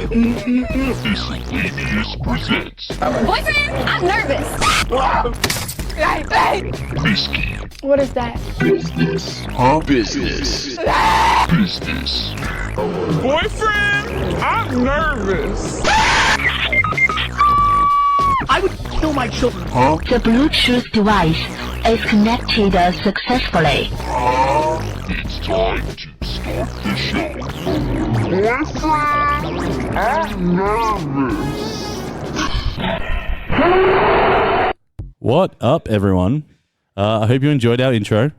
Boyfriend, I'm nervous. Hey. What is that? Business. Boyfriend, I'm nervous. I would kill my children. The Bluetooth device is connected successfully. It's time to start the show. Boyfriend, I'm nervous. What up, everyone? I hope you enjoyed our intro,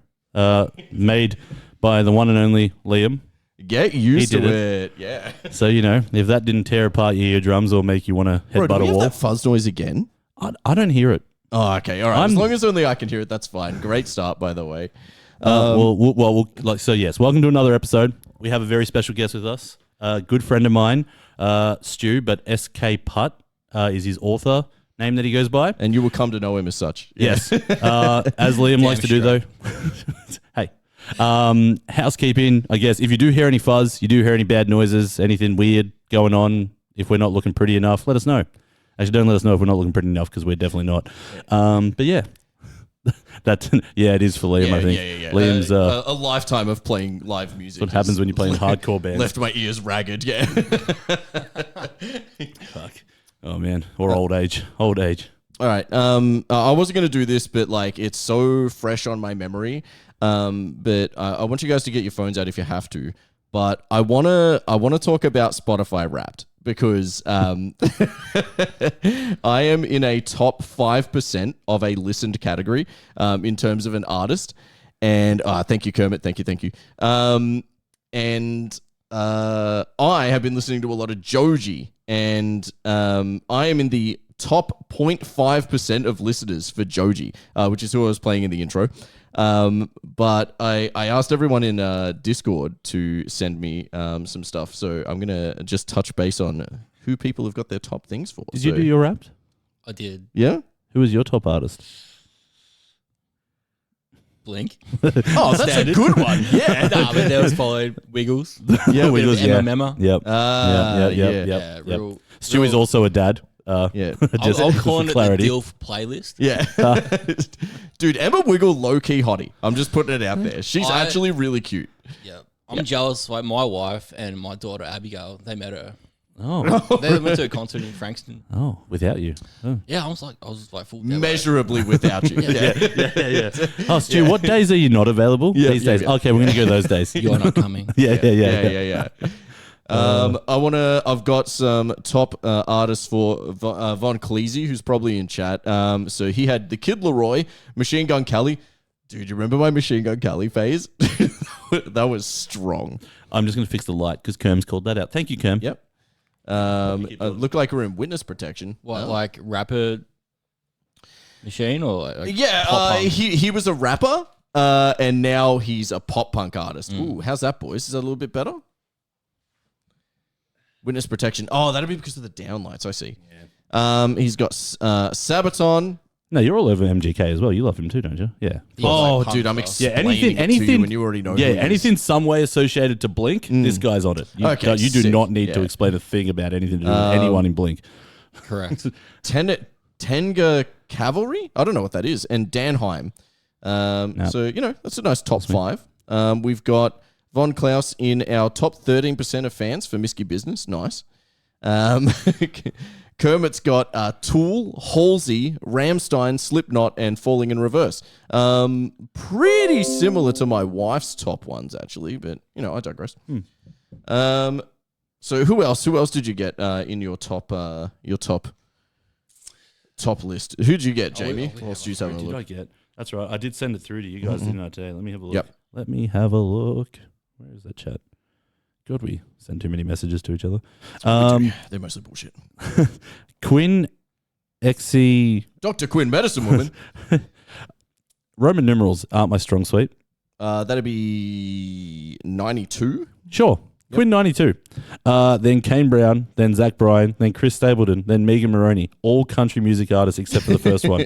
made by the one and only Liam. Get used He to did it. Yeah. So, you know, if that didn't tear apart your eardrums or make you want to Bro, do headbutt we a have wall, that fuzz noise again? I don't hear it. Oh, okay. All right. As long as only I can hear it, that's fine. Great start, by the way. Yes, welcome to another episode. We have a very special guest with us, a good friend of mine, Stu, but SK Putt is his author name that he goes by. And you will come to know him as such. Yes. As Liam likes to do, though. Hey. Housekeeping, I guess. If you do hear any fuzz, you do hear any bad noises, anything weird going on, if we're not looking pretty enough, let us know. Actually, don't let us know if we're not looking pretty enough, because we're definitely not. But yeah. It is for Liam, I think. Yeah. Liam's a lifetime of playing live music. what happens when you play in hardcore bands. Left my ears ragged, yeah. Fuck. Oh man, or old age. All right. I wasn't going to do this, but like it's so fresh on my memory. But I want you guys to get your phones out if you have to. But I wanna talk about Spotify Wrapped because I am in a top 5% of a listened category in terms of an artist. And thank you, Kermit. Thank you. And I have been listening to a lot of Joji, and I am in the top 0.5% of listeners for Joji, which is who I was playing in the intro. But I asked everyone in Discord to send me some stuff, so I'm gonna just touch base on who people have got their top things for. Did you do your Wrapped? I did. Yeah. Who was your top artist? Blink. Oh, that's a good one. Yeah. Nah, but there was followed Wiggles. Yeah, Wiggles. Emma Yeah. Memma. Yep. Yeah. Yeah, real. Stewie's also a dad. Yeah. Just I'll call it the clarity. DILF playlist. Yeah. Dude, Emma Wiggle, low-key hottie. I'm just putting it out there. She's actually really cute. Yeah. I'm jealous. Like my wife and my daughter Abigail, they met her. Oh. They went to a concert in Frankston. Oh, without you. Oh. Yeah, I was like full Measurably without you. Yeah. Oh, Stu, what days are you not available these days? yeah. Okay, we're going to go those days. You're not coming. Yeah. I've got some top artists for Von Cleese, who's probably in chat. So he had the Kid Leroy, Machine Gun Kelly. Dude, you remember my Machine Gun Kelly phase? That was strong. I'm just going to fix the light because Kerm's called that out. Thank you, Kerm. Yep. Looked like we're in witness protection. What, like rapper machine or like Yeah, pop punk? he was a rapper, and now he's a pop punk artist. Ooh, how's that, boys? Is that a little bit better? Witness protection. Oh, that'd be because of the downlights. I see. Yeah. He's got Sabaton. No, you're all over MGK as well. You love him too, don't you? Yeah. Oh, like dude, I'm punk explaining it to you when you already know. Yeah, who he is. anything some way associated to Blink, this guy's on it. You, Okay, you do sick. not need to Yeah. explain a thing about anything to do with anyone in Blink. Correct. Tenga Cavalry. I don't know what that is. And Danheim. So that's a nice top 5. We've got Von Klaus in our top 13% of fans for Miscy Business. Nice. Kermit's got Tool, Halsey, Rammstein, Slipknot, and Falling in Reverse. Pretty similar to my wife's top ones, actually, but, I digress. So who else? Who else did you get in your top list? Who'd you get, Jamie? While Stu's having a Did I look. get? That's right. I did send it through to you guys, didn't I, today? Let me have a look. Yep. Let me have a look. Where is that chat? God, we send too many messages to each other. They're mostly bullshit. Quinn XC Dr. Quinn, medicine woman. Roman numerals aren't my strong suite. That'd be 92. Sure. Yep. Quinn 92. Then Kane Brown, then Zach Bryan, then Chris Stapleton, then Megan Maroney. All country music artists except for the first one.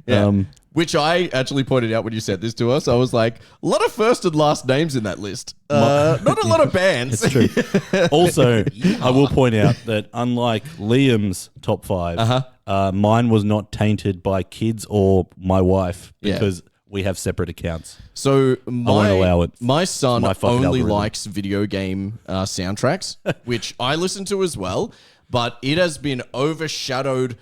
Yeah. Which I actually pointed out when you said this to us. I was like, a lot of first and last names in that list. Not a lot of bands. It's true. Also, I will point out that unlike Liam's top 5, mine was not tainted by kids or my wife because we have separate accounts. So I won't allow it. My son My fucking only algorithm. likes video game soundtracks, which I listen to as well, but it has been overshadowed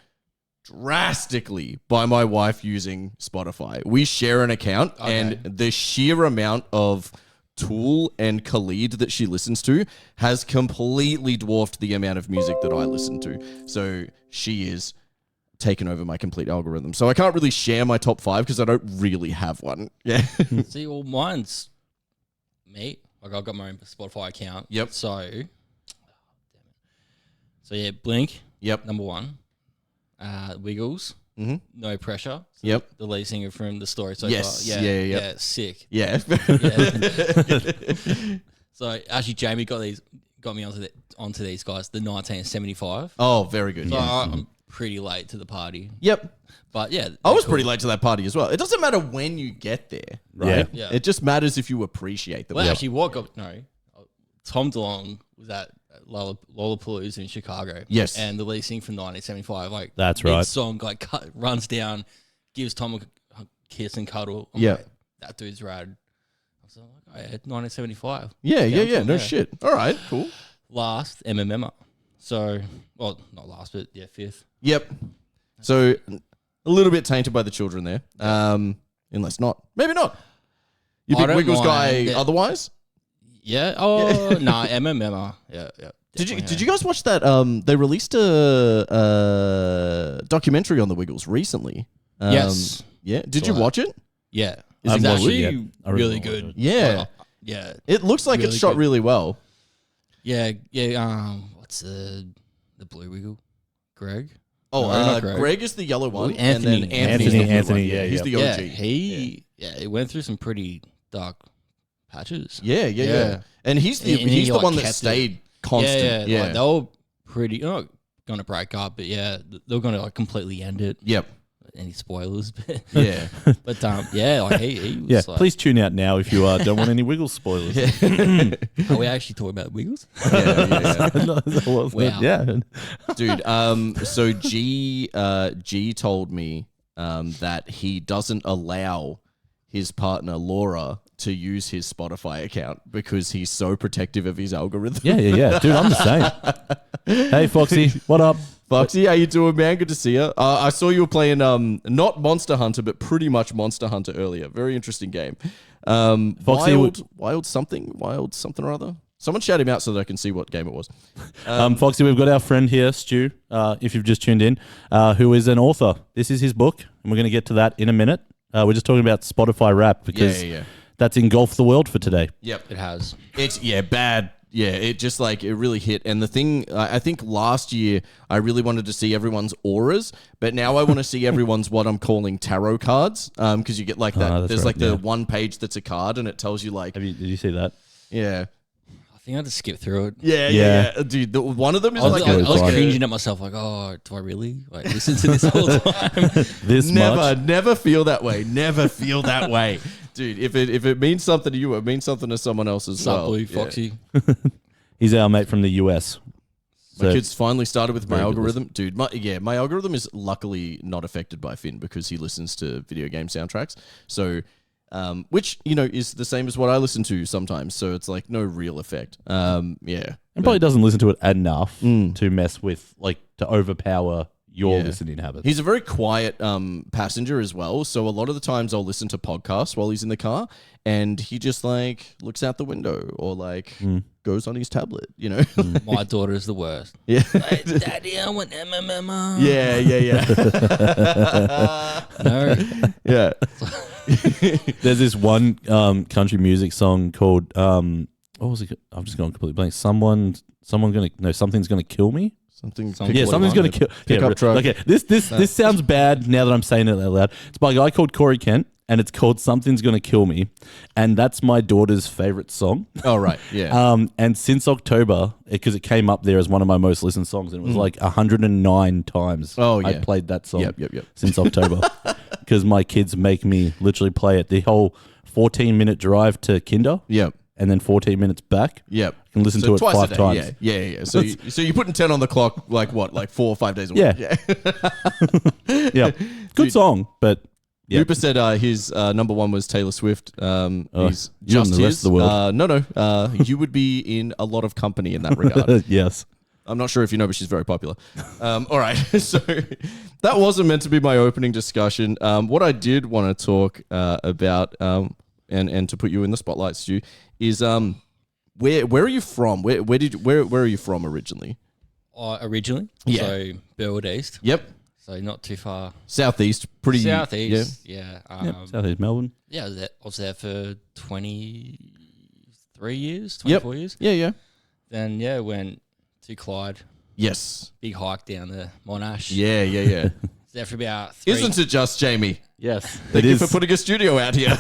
drastically by my wife using Spotify. We share an account, and the sheer amount of Tool and Khalid that she listens to has completely dwarfed the amount of music that I listen to. So she is taken over my complete algorithm. So I can't really share my top 5 because I don't really have one. Yeah. See, well, mine's me. Like, I've got my own Spotify account. Yep. So yeah, Blink. Yep. Number 1. Wiggles. Mm-hmm. No Pressure. So Yep. The lead singer from the story so Yes. far. Yeah. Sick. Yeah. Yeah. So actually, Jamie got me onto these guys. The 1975. Oh, very good. So Yeah. I'm pretty late to the party. Yep. But yeah, I was cool. pretty late to that party as well. It doesn't matter when you get there, right? Yeah. It just matters if you appreciate the Well, work. actually, Tom DeLonge was at Lollapalooza in Chicago. Yes. And the lead singer from 1975, like That's right. song like runs down, gives Tom a kiss and cuddle. I'm Yeah. like, that dude's rad. I was like, oh, yeah, 1975. Yeah. No Yeah. shit. All right, cool. Last, MMMA. So, well, not last, but yeah, 5th. Yep. So a little bit tainted by the children there. Unless not. Maybe not. You I big don't Wiggles guy mind. otherwise? Yeah. Oh, no, MMMA. Yeah. Did you guys watch that? They released a documentary on the Wiggles recently. Yes. Yeah. Did Saw you that. watch it? Yeah. I It's haven't watched it actually yet. I really really wanna watch good. it. Yeah. Well, yeah. It looks like it's Really shot good. really well. Yeah. What's the blue wiggle? Greg? Oh, No, not Greg. Greg. Is the yellow one, Anthony. and then Anthony's the blue Anthony, one. yeah, He's yeah. the Yeah. OG. It went through some pretty dark patches. Yeah. And he's the And he, he's the like, one that kept it. stayed constant. Yeah. Like, they were pretty. They're not gonna break up, but yeah, they're gonna like completely end it. Yep. Any spoilers? But Yeah. but yeah, like he was Yeah, like, please tune out now if you don't want any Wiggles spoilers. Are we actually talking about Wiggles? yeah. No, that wasn't it. Wow. Yeah. Dude, so G told me that he doesn't allow his partner Laura to use his Spotify account because he's so protective of his algorithm. Yeah. Dude, I'm the same. Hey, Foxy, what up? Foxy, how you doing, man? Good to see you. I saw you were playing not Monster Hunter, but pretty much Monster Hunter earlier. Very interesting game. Foxy, wild something or other. Someone shout him out so that I can see what game it was. Foxy, we've got our friend here, Stu, if you've just tuned in, who is an author. This is his book, and we're going to get to that in a minute. We're just talking about Spotify rap because that's engulfed the world for today. Yep. It has. It's bad. Yeah, it just it really hit. And the thing, I think last year I really wanted to see everyone's auras, but now I want to see everyone's what I'm calling tarot cards. Because you get like that. that's There's right, the one page that's a card, and it tells you like, Did you see that? yeah, I think I had to skip through it. yeah. Dude, one of them is I was, like I was fine. cringing at myself, like, oh, do I really like listen to this all the time? This much? never feel that way. Never feel that way, dude. If it means something to you, it means something to someone else as Sup, well. Blue Yeah. Foxy? He's our mate from the US. My So- kids finally started with my Very good algorithm. Dude, my algorithm is luckily not affected by Finn because he listens to video game soundtracks. So, which, is the same as what I listen to sometimes. So it's like no real effect. Yeah. And probably doesn't listen to it enough to mess with, to overpower your Yeah. listening habits. He's a very quiet passenger as well. So a lot of the times I'll listen to podcasts while he's in the car and he just looks out the window or goes on his tablet, My daughter is the worst. Yeah. Hey, Daddy, I want MMMA. Yeah. No. Yeah. There's this one country music song called what was it? I'm just going completely blank. Something's gonna kill me. Something's Yeah, something's gonna kill. Pickup truck. Okay, this sounds bad now that I'm saying it out loud. It's by a guy called Corey Kent, and it's called "Something's Gonna Kill Me," and that's my daughter's favorite song. Oh, right. Yeah. And since October, because it came up there as one of my most listened songs, and it was 109 times. Oh, yeah. I played that song. Yep. Since October. because my kids make me literally play it. The whole 14-minute drive to Kinder. Yep. And then 14 minutes back. Yep. I can listen to it twice 5 a day. times. Yeah. So you're putting 10 on the clock, like what? Like 4 or 5 days a week? Yeah. Yeah. Good song, but yeah. Rupert said his number one was Taylor Swift. He's you just and the rest of the world. No. You would be in a lot of company in that regard. Yes. I'm not sure if you know, but she's very popular. All right. So that wasn't meant to be my opening discussion. What I did want to talk about, and to put you in the spotlight, Stu, is where are you from? Where are you from originally? Originally? Yeah. So, Burwood East. Yep. So, not too far. Southeast. Pretty. Southeast. Yeah. Southeast Melbourne. Yeah, I was there for 23 years, 24 years. Yeah. Then, went to Clyde. Yes. Big hike down the Monash. Yeah. Was there for about 3. Isn't it just, Jamie? Yes. Thank you for putting a studio out here.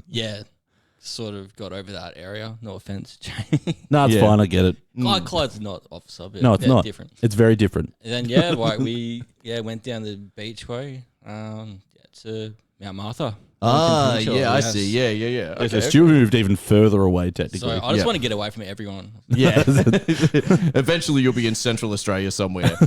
Yeah. Sort of got over that area. No offense, Jamie. No, it's fine. I get it. Clyde's not off suburb. No, it's not. Different. It's very different. And then we went down the beachway to Mount Martha. I see. Yeah. Okay, So Stu moved even further away, technically. So I just want to get away from everyone. Yeah. Eventually, you'll be in Central Australia somewhere.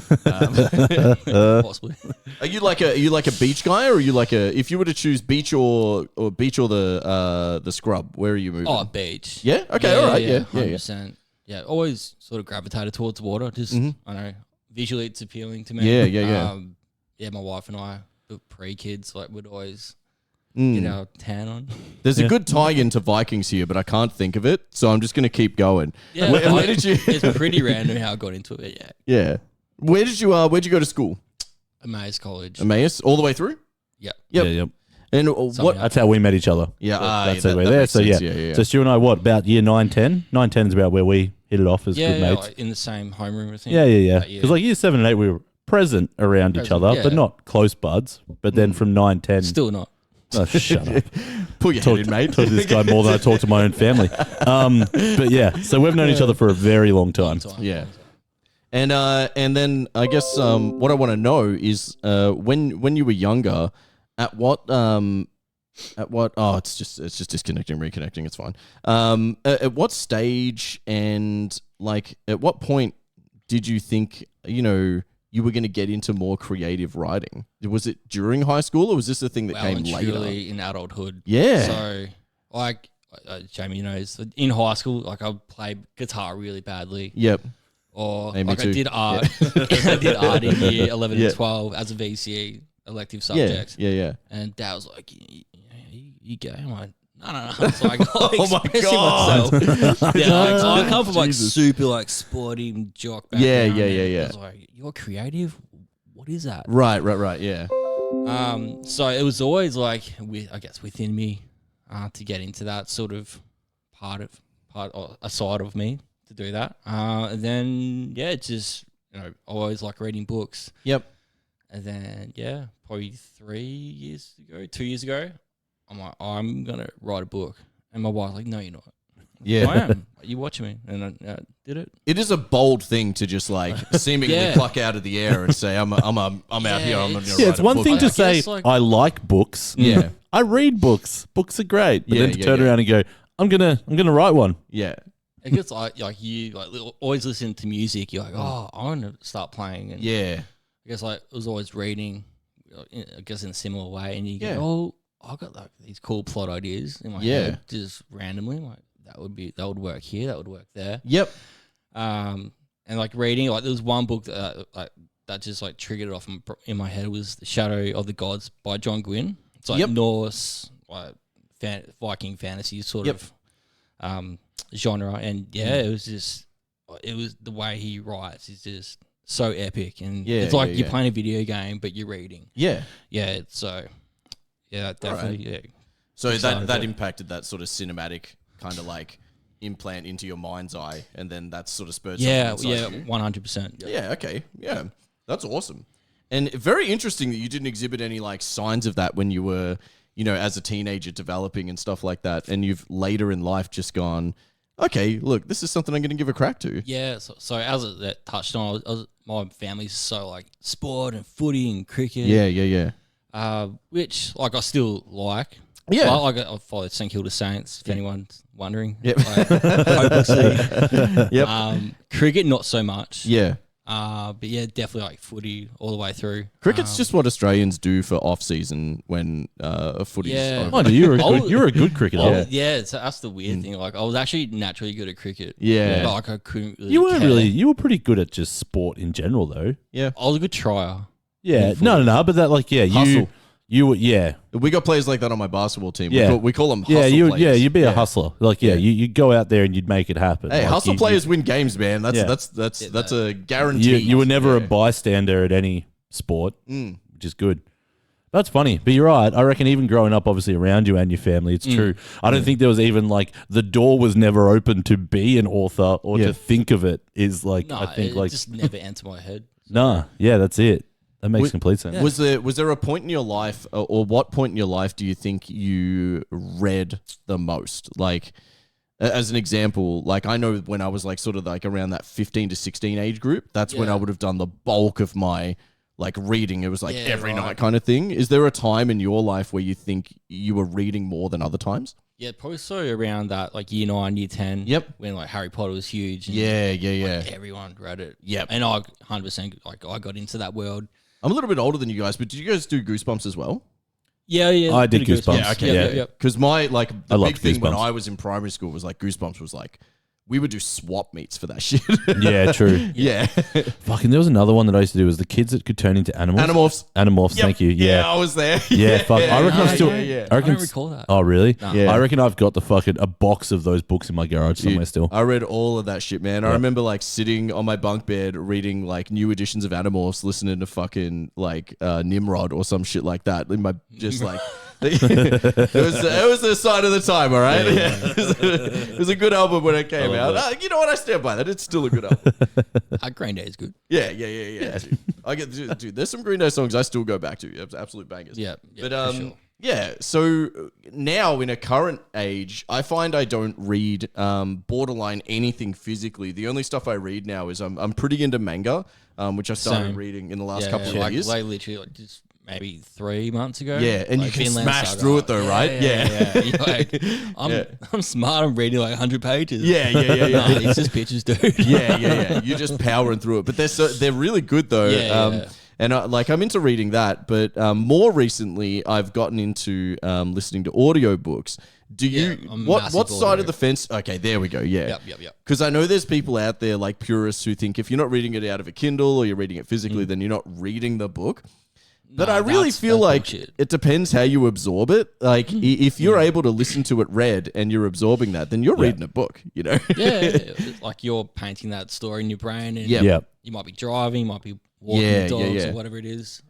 Possibly. Are you like a beach guy, or are you like if you were to choose beach or the scrub, where are you moving? Oh, beach. Yeah. Okay. All right. Yeah. 100%. Yeah. Always sort of gravitated towards water. Just I don't know. Visually, it's appealing to me. Yeah. My wife and I, pre-kids, would always get our tan on. There's a good tie-in to Vikings here, but I can't think of it, so I'm just going to keep going. Yeah, where did you? It's pretty random how I got into it. Yeah. Where'd you go to school? Emmaus College. Emmaus, all the way through. Yep. Yep. And what? That's how we met each other. Yeah, that's that the way there. makes So sense. yeah. So Stu and I, about year 9, 10? 9, 10 is about where we hit it off as good mates. In the same homeroom, I think. Yeah. Because year 7 and 8, we were present around each other, but not close buds. But then from 9, 10... Still not. Oh, shut up. Pull your head in, mate. Talk to this guy more than I talk to my own family. But yeah, so we've known each other for a very long time. Yeah. And then I guess what I want to know is when you were younger, at what it's just disconnecting, reconnecting, it's fine. At what stage and at what point did you think you were going to get into more creative writing? Was it during high school, or was this a thing that came later? Truly in adulthood. Yeah. So Jamie knows, in high school, I played guitar really badly. Yep. Or me I too. did art. I did art in year 11 and 12 as a VCE elective subject. Yeah. And Dad was like, you gay? I'm like, no. It's like, Oh my God. Myself. I come from super sporty jock background. Yeah. I was like, you're creative? What is that? Right. Yeah. So it was always within me to get into that sort of part or a side of me to do that. And then it's just I always like reading books. Yep. And then probably 2 years ago, I'm like, I'm gonna write a book. And my wife's like, no, you're not. Yeah. I am. You watching me? And I did it. It is a bold thing to just seemingly pluck out of the air and say, I'm out here. I'm going to write it's a one book. thing to I say, guess, I like books. Yeah. I read books. Books are great. But Yeah, then to turn around and go, I'm gonna write one. Yeah. It gets you always listen to music. You're like, oh, I want to start playing. And Yeah. I guess it was always reading. I guess in a similar way, and you Yeah. go, oh, I got these cool plot ideas in my head, just randomly. I'm like, that would work here. That would work there. Yep. And reading, there was one book that just triggered it off in my head. It was The Shadow of the Gods by John Gwynne. It's Norse Viking fantasy sort of genre, and it was the way he writes is just so epic, and it's like you're playing a video game but you're reading. Yeah. Definitely. Right. So that impacted that sort of cinematic kind of implant into your mind's eye, and then that sort of spurred something inside you. 100%. Yeah. Okay. Yeah. That's awesome. And very interesting that you didn't exhibit any signs of that when you were, as a teenager developing and stuff like that. And you've later in life just gone, Okay, look, this is something I'm going to give a crack to. Yeah, so as that touched on, my family's so like sport and footy and cricket. Yeah. Which like I still like. Yeah. Well, I follow St Kilda Saints. If anyone's wondering. Yep. Hopelessly. Yep. Cricket, not so much. Yeah. But yeah, definitely like footy all the way through. Cricket's just what Australians do for off season when footy's Yeah. over. Oh, no, you're a good cricketer. Yeah, so that's the weird thing. Like I was actually naturally good at cricket. Yeah. But, like I couldn't really You weren't care. really. You were pretty good at just sport in general, though. Yeah. I was a good trier. Yeah. No. But that, like, yeah, Hustle. You were, yeah. We got players like that on my basketball team. Yeah. We call them hustle Yeah, players. you'd be a hustler. Like, you'd go out there and you'd make it happen. Hey, like, hustle players win games, man. That's Yeah. that's a guarantee. You were never a bystander at any sport, which is good. That's funny, but you're right. I reckon even growing up, obviously around you and your family, it's true. I don't think there was even like the door was never open to be an author or to think of it. Is like No, I think it like just never entered my head. nah, yeah, that's it. That makes complete sense. Was there a point in your life, or what point in your life do you think you read the most? Like, as an example, like I know when I was like sort of like around that 15 to 16 age group, that's when I would have done the bulk of my like reading. It was like every night kind of thing. Is there a time in your life where you think you were reading more than other times? Yeah, probably so around that like year 9, year 10. Yep. When like Harry Potter was huge. And, Yeah. like, everyone read it. Yep. And I 100% like I got into that world. I'm a little bit older than you guys, but did you guys do Goosebumps as well? Yeah. I did bit of Goosebumps. Yeah, okay, Yeah. Because my like I the loved big thing when Goosebumps. I was in primary school was like Goosebumps was like we would do swap meets for that shit. Yeah, true. Yeah. Fucking, there was another one that I used to do. Was the kids that could turn into animals? Animorphs. Yep. Thank you. Yeah. I was there. Yeah, fuck. I reckon I'm still. yeah. I reckon. I don't recall that. Oh, really? Yeah. I reckon I've got a box of those books in my garage somewhere still. I read all of that shit, man. I remember like sitting on my bunk bed reading like new editions of Animorphs, listening to fucking like Nimrod or some shit like that. In my just like it was a sign of the time, all right. It was a good album when it came out. You know what? I stand by that. It's still a good album. Green Day is good. Yeah. Dude. I get, dude. There's some Green Day songs I still go back to. Absolute bangers. Yeah, but for sure. yeah. So now in a current age, I find I don't read borderline anything physically. The only stuff I read now is I'm pretty into manga, which I started Same. reading in the last couple of years. Like literally like just maybe 3 months ago. Yeah, and like you can Vinland smash Saga. through it though, right? Yeah. You're like, I'm smart. I'm reading like 100 pages. Yeah. No, it's just pictures, dude. Yeah. You're just powering through it, but they're really good though. Yeah. And I'm into reading that, but more recently I've gotten into listening to audiobooks. Do you I'm what massive side audio. of the fence? Okay, there we go. Yeah. Yep. Because I know there's people out there like purists who think if you're not reading it out of a Kindle or you're reading it physically, then you're not reading the book. But Nah, I really that's feel like bullshit. it depends how you absorb it. Like if you're able to listen to it read and you're absorbing that, then you're reading a book, you know? Yeah. It's like you're painting that story in your brain, and Yeah. you might be driving, you might be walking Yeah, dogs yeah. or whatever it is.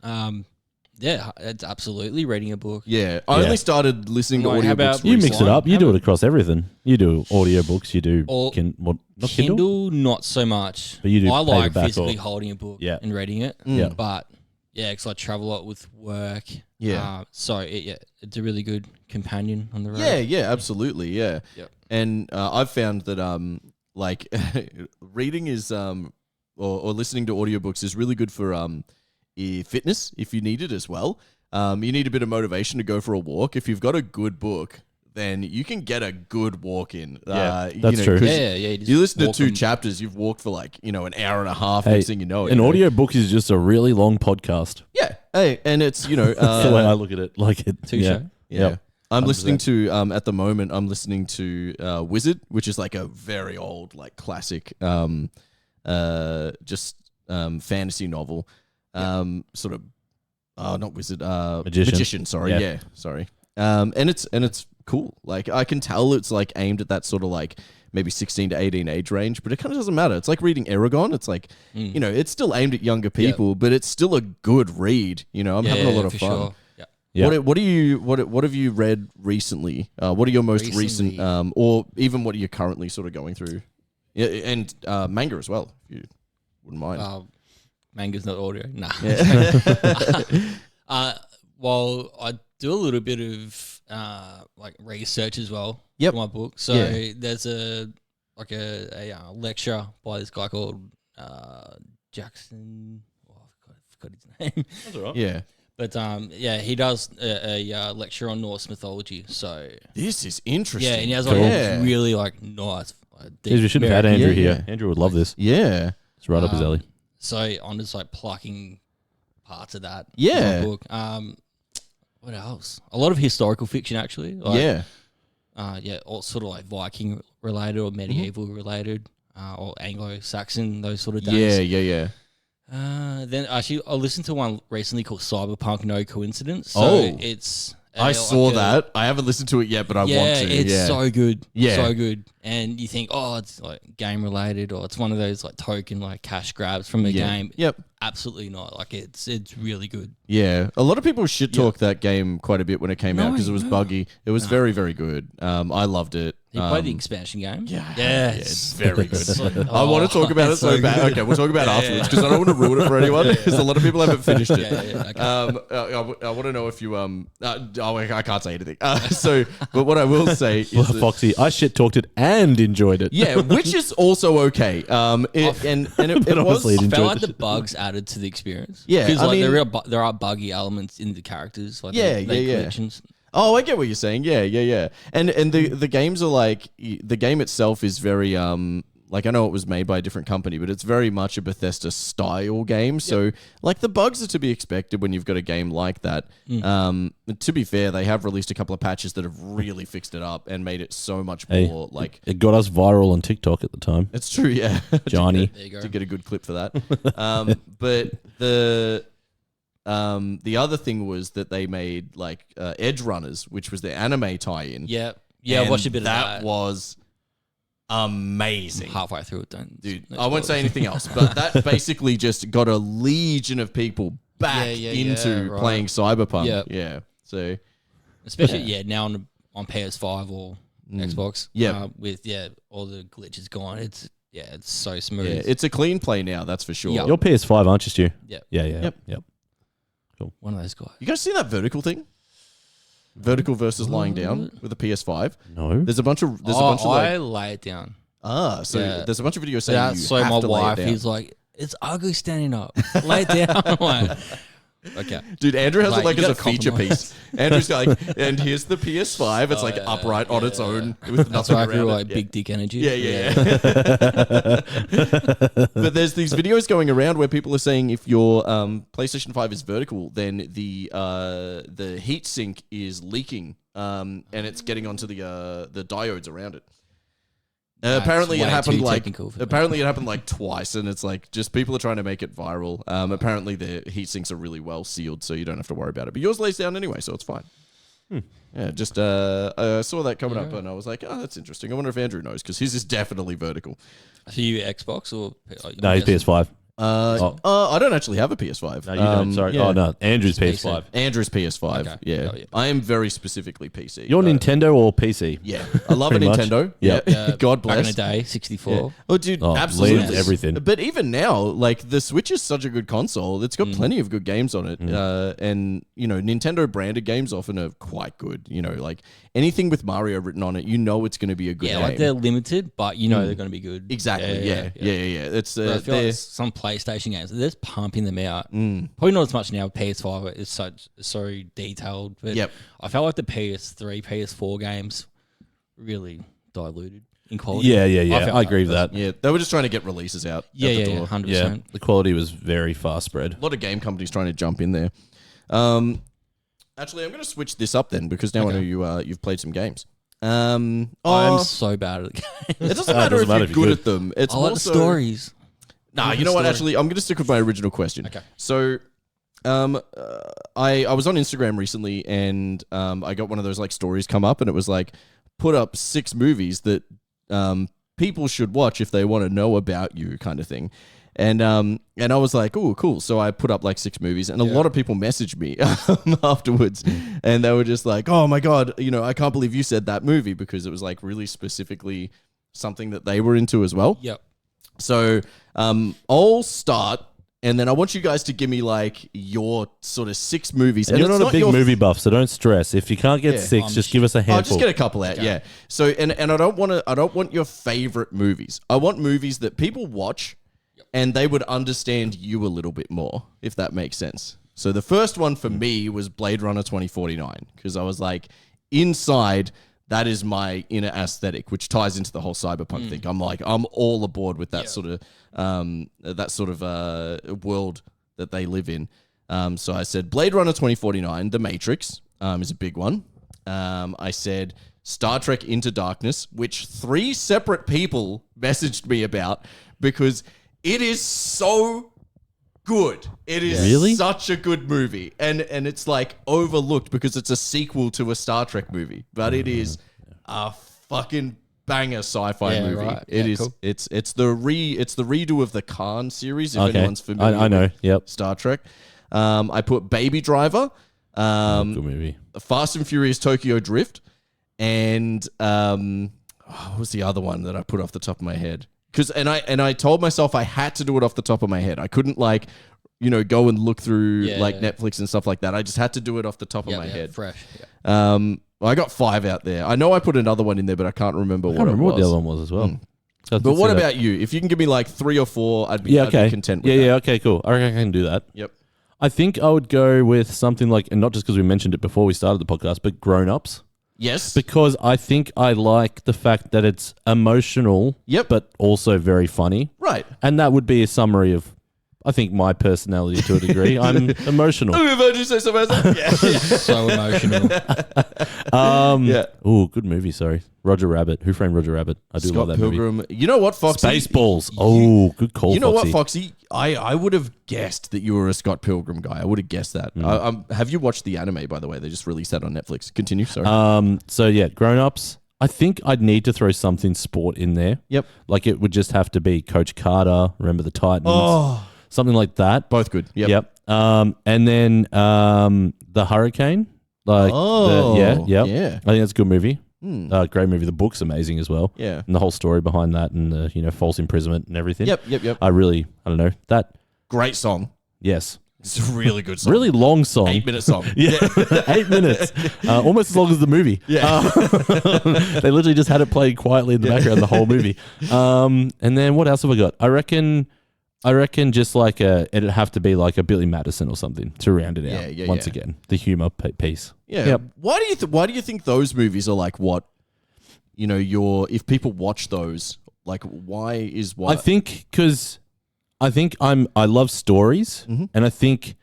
Yeah, it's absolutely reading a book. Yeah. I only started listening to Like, how audiobooks about- You mix it recently. up. You do it across everything. You do audiobooks. You do Or not Kindle? Kindle, not so much. But you do I like paperback physically or- holding a book Yeah. and reading it. Yeah. But yeah, because I travel a lot with work. Yeah. So it's a really good companion on the road. Yeah, absolutely. Yeah. Yep. And I've found that like reading is or listening to audiobooks is really good for fitness if you need it as well. You need a bit of motivation to go for a walk. If you've got a good book, then you can get a good walk in. Yeah, that's true. 'cause Yeah. You just You listen to walk 2 them. chapters, you've walked for like, an hour and a half. Hey, Next thing you know it. an you know? audiobook is just a really long podcast. Yeah. Hey, and it's, That's the way I look at it. Like it. Touche. Yeah. Yeah. Yep. I'm listening to at the moment I'm listening to Wizard, which is like a very old like classic fantasy novel. Sort of not Wizard, Magician, sorry. Yeah. Yeah, sorry. And it's cool. Like I can tell it's like aimed at that sort of like maybe 16 to 18 age range, but it kind of doesn't matter. It's like reading Aragon. It's like, it's still aimed at younger people, but it's still a good read. I'm having a lot of for fun. Sure. Yeah. Yeah. What have you read recently? What are your most recent, or even what are you currently sort of going through? Yeah, and manga as well, if you wouldn't mind. Manga's not audio. Nah. Well, I do a little bit of like research as well Yep. for my book. So Yeah. there's a like a lecture by this guy called Jackson. Oh, I forgot his name. That's all right. Yeah. But he does a lecture on Norse mythology. So This is interesting. yeah, and he has like Yeah. really like nice. Jeez, we should have had Andrew here. Andrew would love this. Yeah. It's right up his alley. So I'm just like plucking parts of that. Yeah. Book. What else? A lot of historical fiction actually. Like, Yeah. all sort of like Viking related or medieval related, or Anglo-Saxon, those sort of days. Yeah. Then actually, I listened to one recently called Cyberpunk No Coincidence. So Oh. it's I saw that. I haven't listened to it yet, but I want to. It's so good. Yeah. So good. And you think, oh, it's like game related or it's one of those like token like cash grabs from the game. Yep. Absolutely not. Like it's really good. Yeah. A lot of people shit talk that game quite a bit when it came out because it was buggy. It was very, very good. I loved it. You played the expansion game? Yeah. Yes. It's very good. So- I want to talk about it it's so bad. good. Okay, we'll talk about it afterwards because I don't want to ruin it for anyone because a lot of people haven't finished it. Okay. I want to know if you I can't say anything. But what I will say is that, Foxy, I shit talked it and enjoyed it. yeah, which is also okay. It But honestly, was it I felt enjoyed like the the bugs added to the experience. Yeah, because I like mean- there are buggy elements in the characters. Like Yeah, they yeah. glitch. Oh, I get what you're saying. Yeah. And the games are like the game itself is very like I know it was made by a different company, but it's very much a Bethesda style game. So like the bugs are to be expected when you've got a game like that. To be fair, they have released a couple of patches that have really fixed it up and made it so much more like It got us viral on TikTok at the time. it's true. Yeah, Johnny. There you go. to get a good clip for that. But the other thing was that they made like Edge Runners, which was the anime tie-in. Yeah, I And watched a bit of that that. was amazing. Halfway through it, don't Dude, no I won't say spoilers. anything else, but that basically just got a legion of people back into right. playing Cyberpunk. Yep. Yeah. So, Especially now on PS5 or Xbox. Yeah. With all the glitches gone. It's so smooth. yeah, it's a clean play now, that's for sure. Yeah. You're PS5, aren't you, Stu? Yep. Yeah. Yep. One of those guys. You guys see that vertical thing? Vertical versus lying down with a PS5. No. There's a bunch of I lay it down. there's a bunch of videos saying Yeah, you so have my to lay it wife, down. he's like, it's ugly standing up. Lay it down. I'm like, okay. Dude, Andrew has it like you as a gotta feature compromise. piece. Andrew's like, and here's the PS5. It's like upright on its own with That's nothing why I around feel it. like big dick energy. Yeah. But there's these videos going around where people are saying if your PlayStation 5 is vertical, then the heat sink is leaking, and it's getting onto the diodes around it. Apparently, it way happened too like technical for me. twice, and it's like just people are trying to make it viral. Apparently, the heat sinks are really well sealed, so you don't have to worry about it. But yours lays down anyway, so it's fine. Yeah, just I saw that coming up, and I was like, oh, that's interesting. I wonder if Andrew knows because his is definitely vertical. So you Xbox or No, he's PS5. I don't actually have a PS5. No, you don't. Sorry. yeah. Oh, no. Andrew's PS5. Andrew's PS5. Okay. Yeah. Oh, yeah. I am very specifically PC. You're Nintendo or PC? Yeah, I love a Pretty much. Nintendo. Yep. Yeah, God back in bless. the day, 64. Yeah. Oh, dude, Oh, absolutely Liam's everything. But even now, like the Switch is such a good console. It's got plenty of good games on it, and Nintendo branded games often are quite good. Like anything with Mario written on it, it's going to be a good Yeah, game. like they're limited, but they're going to be good. Exactly. Yeah. It's But I feel they're- like some PlayStation games, they're just pumping them out. Probably not as much now. PS5 is so detailed, but Yep. I felt like the PS3, PS4 games really diluted in quality. Yeah. felt I agree with that. yeah, they were just trying to get releases out. Yeah, at the yeah, door. 100%. Yeah. The quality was very far spread. A lot of game companies trying to jump in there. Actually, I'm going to switch this up then because now I know you've played some games. I'm so bad at the game. It doesn't matter if you're good at them. It's I like the also- stories. Nah, you know what? Actually, I'm going to stick with my original question. Okay. So, I was on Instagram recently and I got one of those like stories come up and it was like put up 6 movies that people should watch if they want to know about you kind of thing. And I was like, oh, cool. So I put up like 6 movies and a lot of people messaged me afterwards and they were just like, oh my God, I can't believe you said that movie because it was like really specifically something that they were into as well. Yep. So I'll start and then I want you guys to give me like your sort of 6 movies. And you're it's not a big your movie buff, so don't stress. If you can't get 6, just give us a handful. I'll just get a couple out, yeah. So and I don't want your favorite movies. I want movies that people watch and they would understand you a little bit more, if that makes sense. So the first one for me was Blade Runner 2049, because I was like, inside, that is my inner aesthetic, which ties into the whole cyberpunk thing. I'm all aboard with that sort of world that they live in. So I said Blade Runner 2049, The Matrix is a big one. I said Star Trek Into Darkness, which 3 separate people messaged me about because it is so good. It is such a good movie. And it's like overlooked because it's a sequel to a Star Trek movie. But it is a fucking banger sci-fi movie. Right. It is cool. it's the redo of the Khan series, if anyone's familiar I know. with Yep. Star Trek. I put Baby Driver, Good movie. Fast and Furious Tokyo Drift, and what was the other one that I put off the top of my head? Because I told myself I had to do it off the top of my head. I couldn't go and look through Netflix and stuff like that. I just had to do it off the top of my head. Fresh. Yeah. I got 5 out there. I know I put another one in there, but I can't remember what it was. what the other one was as well. But what about you? If you can give me like 3 or 4, I'd be content with that. Yeah, okay, cool. I reckon I can do that. Yep. I think I would go with something like, and not just because we mentioned it before we started the podcast, but Grown Ups. Yes. Because I think I like the fact that it's emotional, but also very funny. Right. And that would be a summary of, I think, my personality to a degree. I'm emotional. So emotional. Oh, good movie, sorry. Roger Rabbit. Who Framed Roger Rabbit? I do love that Pilgrim. movie. You know what, Foxy? Spaceballs. Oh, good call, You know Foxy. what, Foxy? I would have guessed that you were a Scott Pilgrim guy. I would have guessed that. Have you watched the anime, by the way? They just released that on Netflix. Continue, sorry. So, yeah, Grown Ups. I think I'd need to throw something sport in there. Yep. Like it would just have to be Coach Carter, Remember the Titans. Oh. Something like that. Both good. Yep. And then The Hurricane. Like yeah. I think that's a good movie. Great movie. The book's amazing as well. Yeah. And the whole story behind that and the false imprisonment and everything. Yep. I don't know. That Great song. yes. It's a really good song. Really long song. 8-minute song. Yeah. 8 minutes. Almost as long as the movie. Yeah. They literally just had it playing quietly in the background the whole movie. And then what else have I got? I reckon just like it'd have to be like a Billy Madison or something to round it out. Once again, the humor piece. Yeah. Yep. Why do you think those movies are like what? If people watch those, like, why is what? I think because I love stories, and I think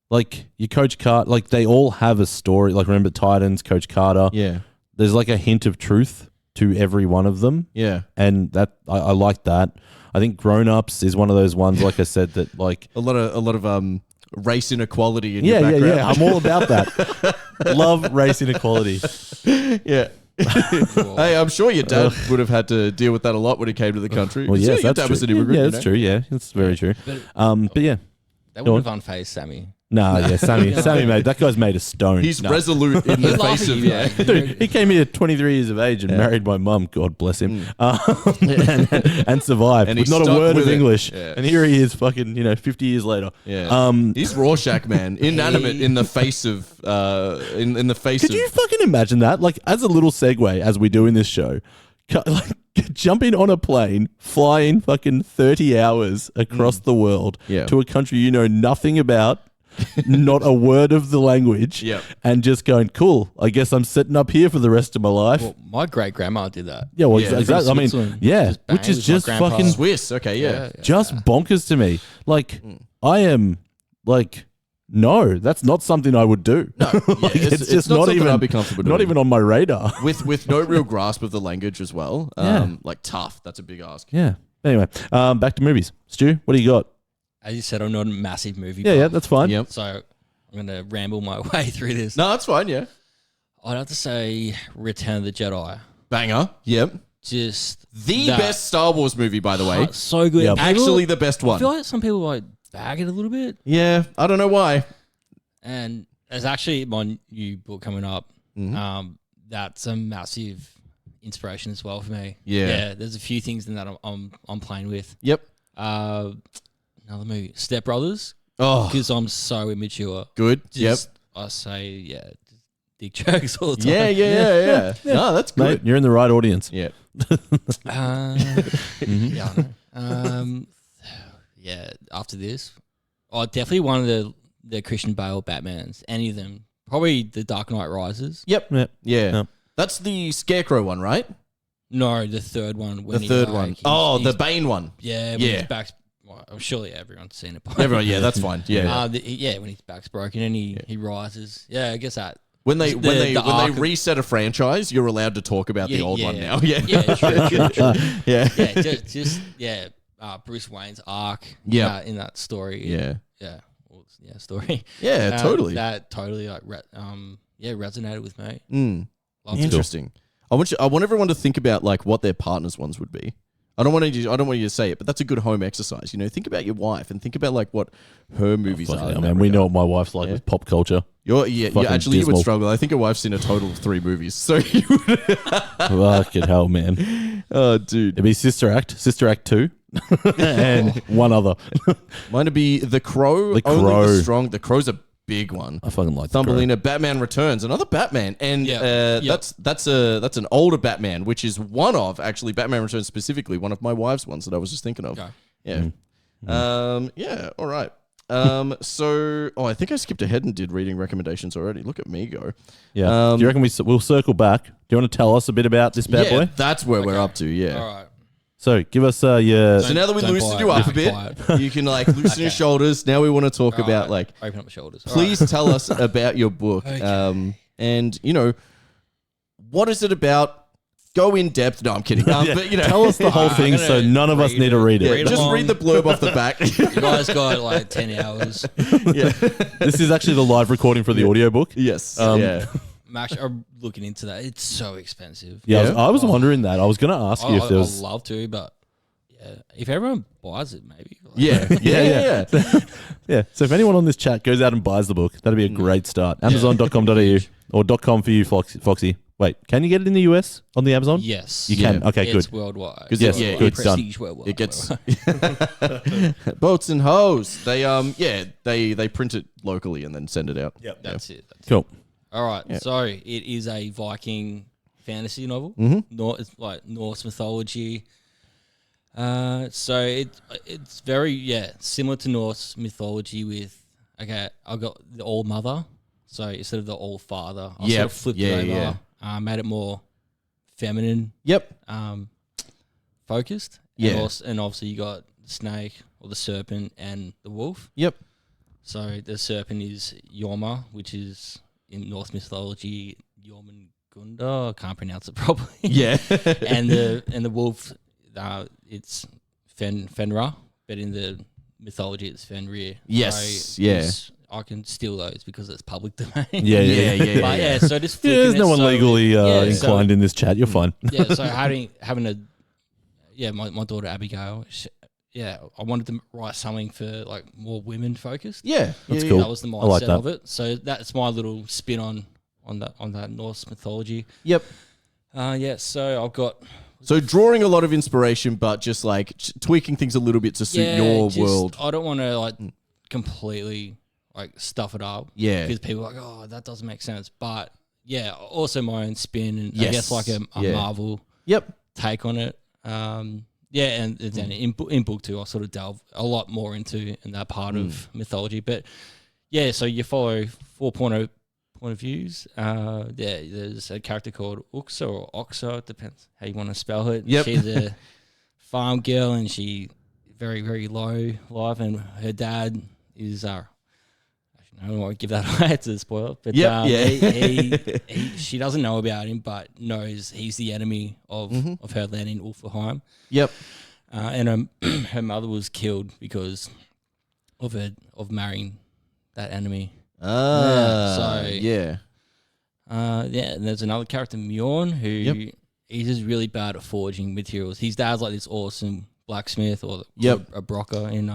like your Coach Carter, like they all have a story. Like Remember Titans, Coach Carter. Yeah. There's like a hint of truth to every one of them. Yeah. And that I like that. I think Grown Ups is one of those ones, like I said, that like a lot of race inequality in your background. Yeah. I'm all about that. Love race inequality. Yeah. Hey, I'm sure your dad would have had to deal with that a lot when he came to the country. Well, yes, your that's dad was true. an immigrant. Yeah, that's true. Yeah, that's very true. But yeah. That would have unfazed Sammy. Nah, yeah, Sammy, that guy's made of stone. He's resolute in the face of Dude, he came here at 23 years of age and married my mum. God bless him, and survived And with he not a stuck word with of it. English. Yeah. And here he is, fucking 50 years later. Yeah. He's Rorschach, man, inanimate in the face of in the face. Could you fucking imagine that? Like, as a little segue, as we do in this show, like jumping on a plane, flying fucking 30 hours across the world to a country you know nothing about. Not a word of the language, and just going, cool, I guess I'm sitting up here for the rest of my life. Well, my great grandma did that. Yeah, well, exactly. I mean, yeah, which is just fucking Swiss. Okay, yeah. just bonkers to me. Like, I am like, no, that's not something I would do. No, like, it's just not not something even I'd be comfortable not doing. even on my radar. with no real grasp of the language as well. Like tough. That's a big ask. Yeah. Anyway, back to movies. Stu, what do you got? As you said, I'm not a massive movie Yeah, buff, that's fine. Yep. so I'm going to ramble my way through this. No, that's fine. Yeah. I'd have to say Return of the Jedi. Banger. Yep. Just The best Star Wars movie, by the way. So good. Yep. Actually, the best I one. feel like some people like bag it a little bit. Yeah, I don't know why. And there's actually my new book coming up. That's a massive inspiration as well for me. Yeah. There's a few things in that I'm playing with. Yep. Another movie, Step Brothers, Oh, because I'm so immature. good. Just, I say, just dick jokes all the time. Yeah. No, that's Mate, good. you're in the right audience. Yeah. Yeah, I know. Yeah, after this, definitely one of the Christian Bale Batmans. Any of them. Probably The Dark Knight Rises. Yep. Yeah. Yeah. That's the Scarecrow one, right? No, the third one. When The third one. Oh, the Bane one. Yeah, when Yeah. his back's... Well, I'm sure everyone's seen it. Everyone, yeah, that's fine. Yeah. When his back's broken and he rises. Yeah, I guess that. When they the arc of- reset a franchise, you're allowed to talk about the old one now. Yeah. Yeah, true. Yeah. Yeah, Bruce Wayne's arc. Yeah. In that story. Yeah. Story. Yeah, totally. That totally resonated with me. Loved it. Interesting. I want everyone to think about like what their partner's ones would be. I don't want you to say it, but that's a good home exercise. You know, think about your wife and think about like what her movies are. Fucking hell, man. We know what my wife's like with pop culture. You Fucking would dismal. struggle. I think your wife's seen a total of 3 movies. So you would. Fucking hell, man. Oh, dude. It'd be Sister Act 2, and one other. Mine would be The Crow. The Only Crow. the Strong. The Crow's a big one. I fucking like The Crow. Thumbelina, Batman Returns, another Batman, and that's an older Batman, which is one of actually Batman Returns specifically one of my wife's ones that I was just thinking of. Okay. Yeah, yeah, all right. I think I skipped ahead and did reading recommendations already. Look at me go. Yeah. Do you reckon we'll circle back? Do you want to tell us a bit about this bad boy? That's where we're up to. Yeah. All right. So give us your. So now that we Don't loosened buy you it. up a Don't bit, buy you can like loosen your shoulders. Now we want to talk All about right. like. Open up my shoulders. All Please tell us about your book. Okay. And you know, what is it about? Go in depth. No, I'm kidding. But you know, Tell us the whole I'm thing gonna so none of us read need to it. read it. Read just along. read the blurb off the back. You guys got like 10 hours. This is actually the live recording for the audiobook. Yes. Yeah. I'm looking into that. It's so expensive. Yeah, Yeah? I was wondering that. I was going to ask you if there was. I'd love to, but if everyone buys it, maybe. Like, Yeah. Yeah. So if anyone on this chat goes out and buys the book, that'd be a great start. Amazon.com.au or .com for you, Foxy. Wait, can you get it in the US on the Amazon? Yes. You can. Yeah. Okay, It's good. worldwide. Yes, Worldwide. good, done. Prestige worldwide. It gets boats and hoes. They print it locally and then send it out. Yep. That's it. Cool. All right. So it is a Viking fantasy novel. It's like Norse mythology. So it's very similar to Norse mythology with I got the All Mother. So instead of the All Father, I sort of flipped it over. Made it more feminine. Yep. Focused. Yeah. And obviously you got the snake or the serpent and the wolf. Yep. So the serpent is Yorma, which is in Norse mythology Jormungandr. I can't pronounce it properly. Yeah. and the wolf, it's Fenrir, but in the mythology it's Fenrir. Yes, So yeah. I can steal those because it's public domain. Yeah. But so just Yeah, there's flipping no it, one so- legally yeah, so- inclined in this chat. You're fine. So having my daughter Abigail. I wanted to write something for like more women focused. Yeah. That's yeah, cool. That was the mindset I like that. of it. So that's my little spin on that Norse mythology. Yep. So I've got So drawing a lot of inspiration, but just like tweaking things a little bit to suit your world. I don't want to like completely like stuff it up. Yeah. Because people are like, oh, that doesn't make sense. But also my own spin and I Yes. guess like a Yeah. Marvel Yep. take on it. And then in book 2, I sort of delve a lot more in that part of mythology. But so you follow 4 point of views. There's a character called Uxa or Oxa, it depends how you want to spell it. Yep. She's a farm girl and she very, very low life, and her dad is I don't want to give that away to spoil it, but she doesn't know about him, but knows he's the enemy of her land in Ulfheim. Yep. And her mother was killed because of marrying that enemy. Yeah. And there's another character, Mjorn, who he's just really bad at forging materials. His dad's like this awesome blacksmith or a broker in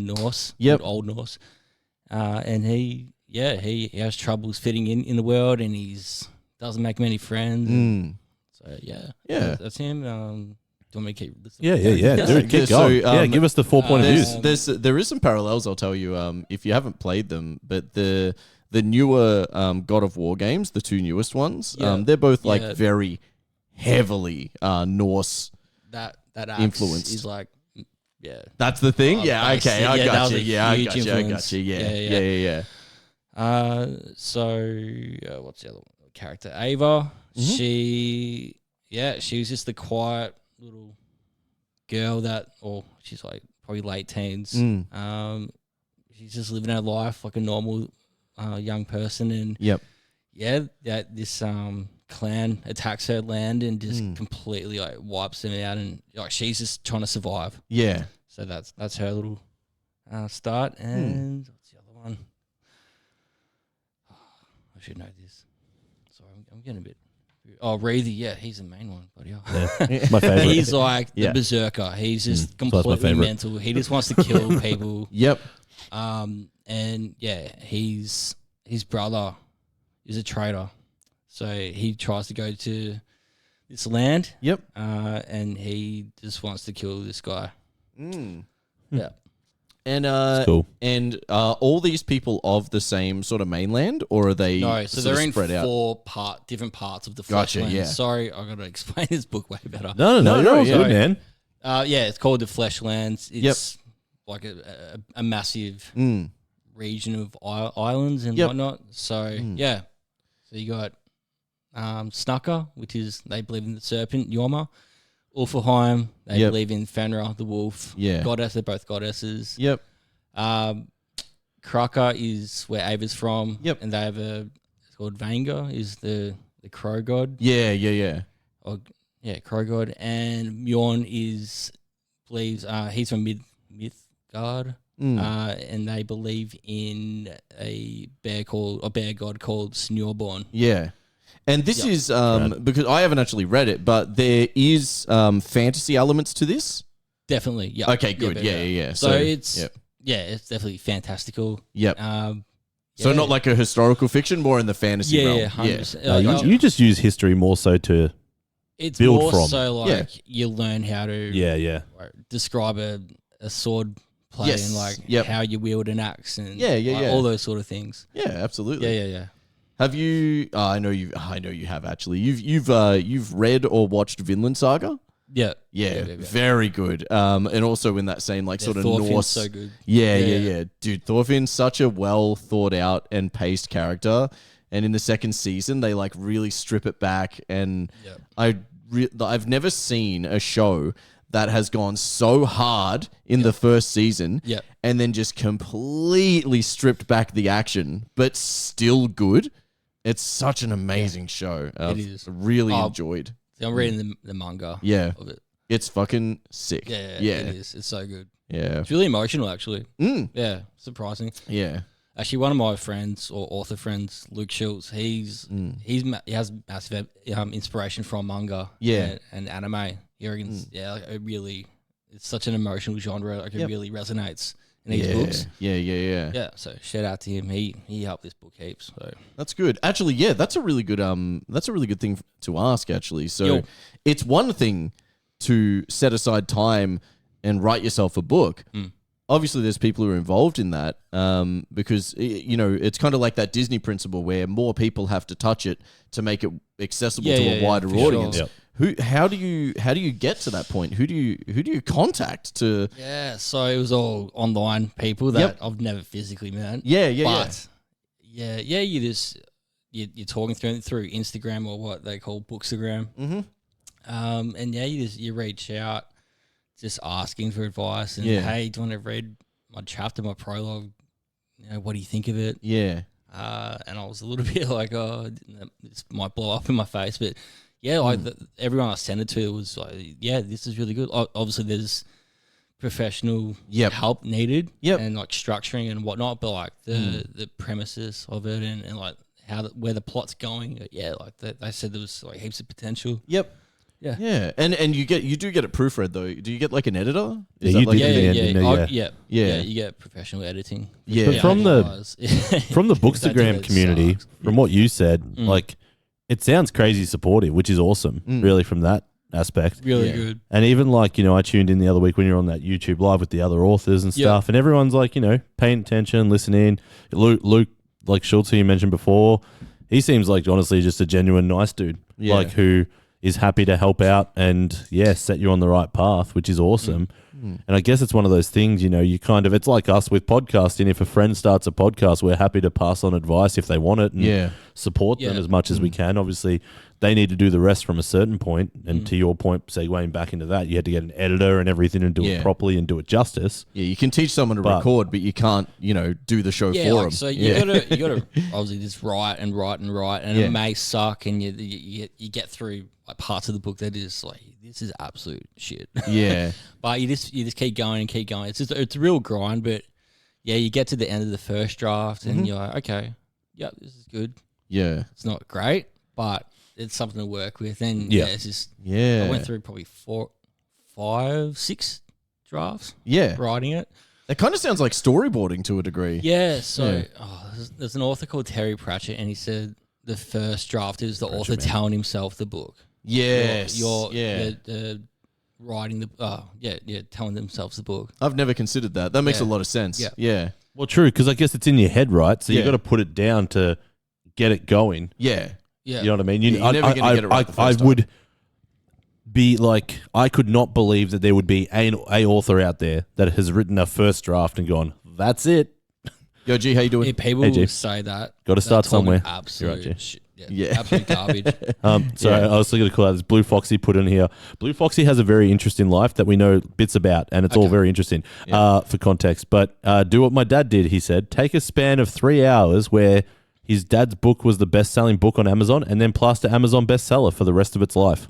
Norse, Old Norse. And he has troubles fitting in the world, and doesn't make many friends. So that's him. Do you want me to keep listening? Yeah. Dude, keep So, going. Give us the 4 point of views. There is some parallels, I'll tell you, if you haven't played them, but the newer God of War games, the 2 newest ones, they're both like very heavily Norse that axe influenced. is like, That's the thing? I got you. that was a I huge got you. influence. Yeah. So what's the other character? Ava. She was just the quiet little girl she's like probably late teens. She's just living her life like a normal young person, and this clan attacks her land and just completely like wipes them out, and like she's just trying to survive. Yeah. So that's her little start. And what's the other one? I should know this. Sorry, I'm getting a bit. Oh, Reethy, he's the main one. Bloody hell. My favorite. He's like the berserker. He's just completely mental. He just wants to kill people. Yep. And his brother is a traitor, so he tries to go to this land. Yep. And he just wants to kill this guy. Yeah. And cool. And are all these people of the same sort of mainland, or are they? No, so sort they're of in spread out? 4 different parts of the Gotcha, Fleshlands. yeah. Sorry, I got to explain this book way better. No, you're all good, man. It's called the Fleshlands. It's like a massive region of islands and whatnot. So so you got Snucker, which is they believe in the serpent Yorma. Ulfheim, they believe in Fenrir, the wolf. Yeah. Goddess, they're both goddesses. Yep. Kraka is where Ava's from. Yep. And they have it's called Vanga, is the crow god. Yeah. Crow god. And Mjorn believes he's from Midgard. And they believe in a bear god called Snjorborn. Yeah. And this is because I haven't actually read it, but there is fantasy elements to this. Definitely, yeah. Okay, good. Yeah. So it's it's definitely fantastical. Yep. So not like a historical fiction, more in the fantasy realm. 100%. You just use history more so to it's build more from. so like you learn how to like, describe a sword play and like how you wield an axe and all those sort of things. Yeah, absolutely. Yeah. Have you? I know you have actually. You've read or watched Vinland Saga? Yeah. Very good. And also in that same sort of Thorfinn's Norse. so good. Yeah. Dude, Thorfinn's such a well thought out and paced character. And in the second season, they like really strip it back. And I've never seen a show that has gone so hard in the first season and then just completely stripped back the action, but still good. It's such an amazing show. It is. Really enjoyed. I'm reading the manga of it. It's fucking sick. Yeah, it is. It's so good. Yeah. It's really emotional, actually. Yeah, surprising. Yeah. Actually, one of my friends or author friends, Luke Schultz, he has massive inspiration from manga and anime. He reckons, it's such an emotional genre. Like it really resonates in these books. Yeah. So shout out to him. He helped this book heaps. So that's good. Actually, that's a really good thing to ask. Actually, so it's one thing to set aside time and write yourself a book. Obviously, there's people who are involved in that because it's kind of like that Disney principle where more people have to touch it to make it accessible to a wider audience. Sure. How do you get to that point? Who do you contact to? Yeah, so it was all online people that I've never physically met. But you just you're talking through Instagram or what they call Bookstagram. And you reach out, just asking for advice and hey, do you want to read my chapter, my prologue? What do you think of it? Yeah. And I was a little bit like, this might blow up in my face, but. Yeah, everyone I sent it to was like, this is really good. Obviously, there's professional help needed and like structuring and whatnot, but like the premises of it and like where the plot's going, like they said there was like heaps of potential. Yeah. And you do get it proofread though. Do you get like an editor? You get professional editing. But from the Bookstagram community, from what you said, like. It sounds crazy supportive, which is awesome, really, from that. aspect. Really Yeah. good. And even like, you know, I tuned in the other week when you were on that YouTube live with the other authors and stuff, and everyone's like, you know, paying attention, listening. Luke like Schultz, who you mentioned before, he seems like honestly just a genuine nice dude, Yeah. like who is happy to help out and set you on the right path, which is awesome. And I guess it's one of those things, you know, you kind of, it's like us with podcasting. If a friend starts a podcast, we're happy to pass on advice if they want it and support them as much as we can. Obviously, they need to do the rest from a certain point. And to your point, segueing back into that, you had to get an editor and everything and do it properly and do it justice. Yeah, you can teach someone to record, but you can't, you know, do the show for them. So you gotta obviously just write, and it may suck, and you get through like parts of the book that is like, this is absolute shit. Yeah. But you just keep going and keep going. It's a real grind, but yeah, you get to the end of the first draft and you're like, okay, yep, this is good. Yeah. It's not great, but it's something to work with. And it's just I went through probably 4, 5, 6 drafts. Yeah. Writing it. It kind of sounds like storyboarding to a degree. Yeah. So there's an author called Terry Pratchett, and he said the first draft is the author telling himself the book. Yes. Writing the telling themselves the book. I've never considered that. That makes a lot of sense. Yeah. Yeah. Well, true, because I guess it's in your head, right? So you got to put it down to get it going. Yeah. Yeah. You know what I mean? You're never going to get it right the first time. would be like, I could not believe that there would be a author out there that has written a first draft and gone, that's it. Yo, G, how you doing? Yeah, people Hey, G. will say that. Got to start somewhere. Absolute You're right, G. shit. Yeah. Absolute garbage. So I was going to call out this Blue Foxy put in here. Blue Foxy has a very interesting life that we know bits about, and it's all very interesting for context. But do what my dad did, he said. Take a span of 3 hours where his dad's book was the best-selling book on Amazon, and then plaster Amazon bestseller for the rest of its life.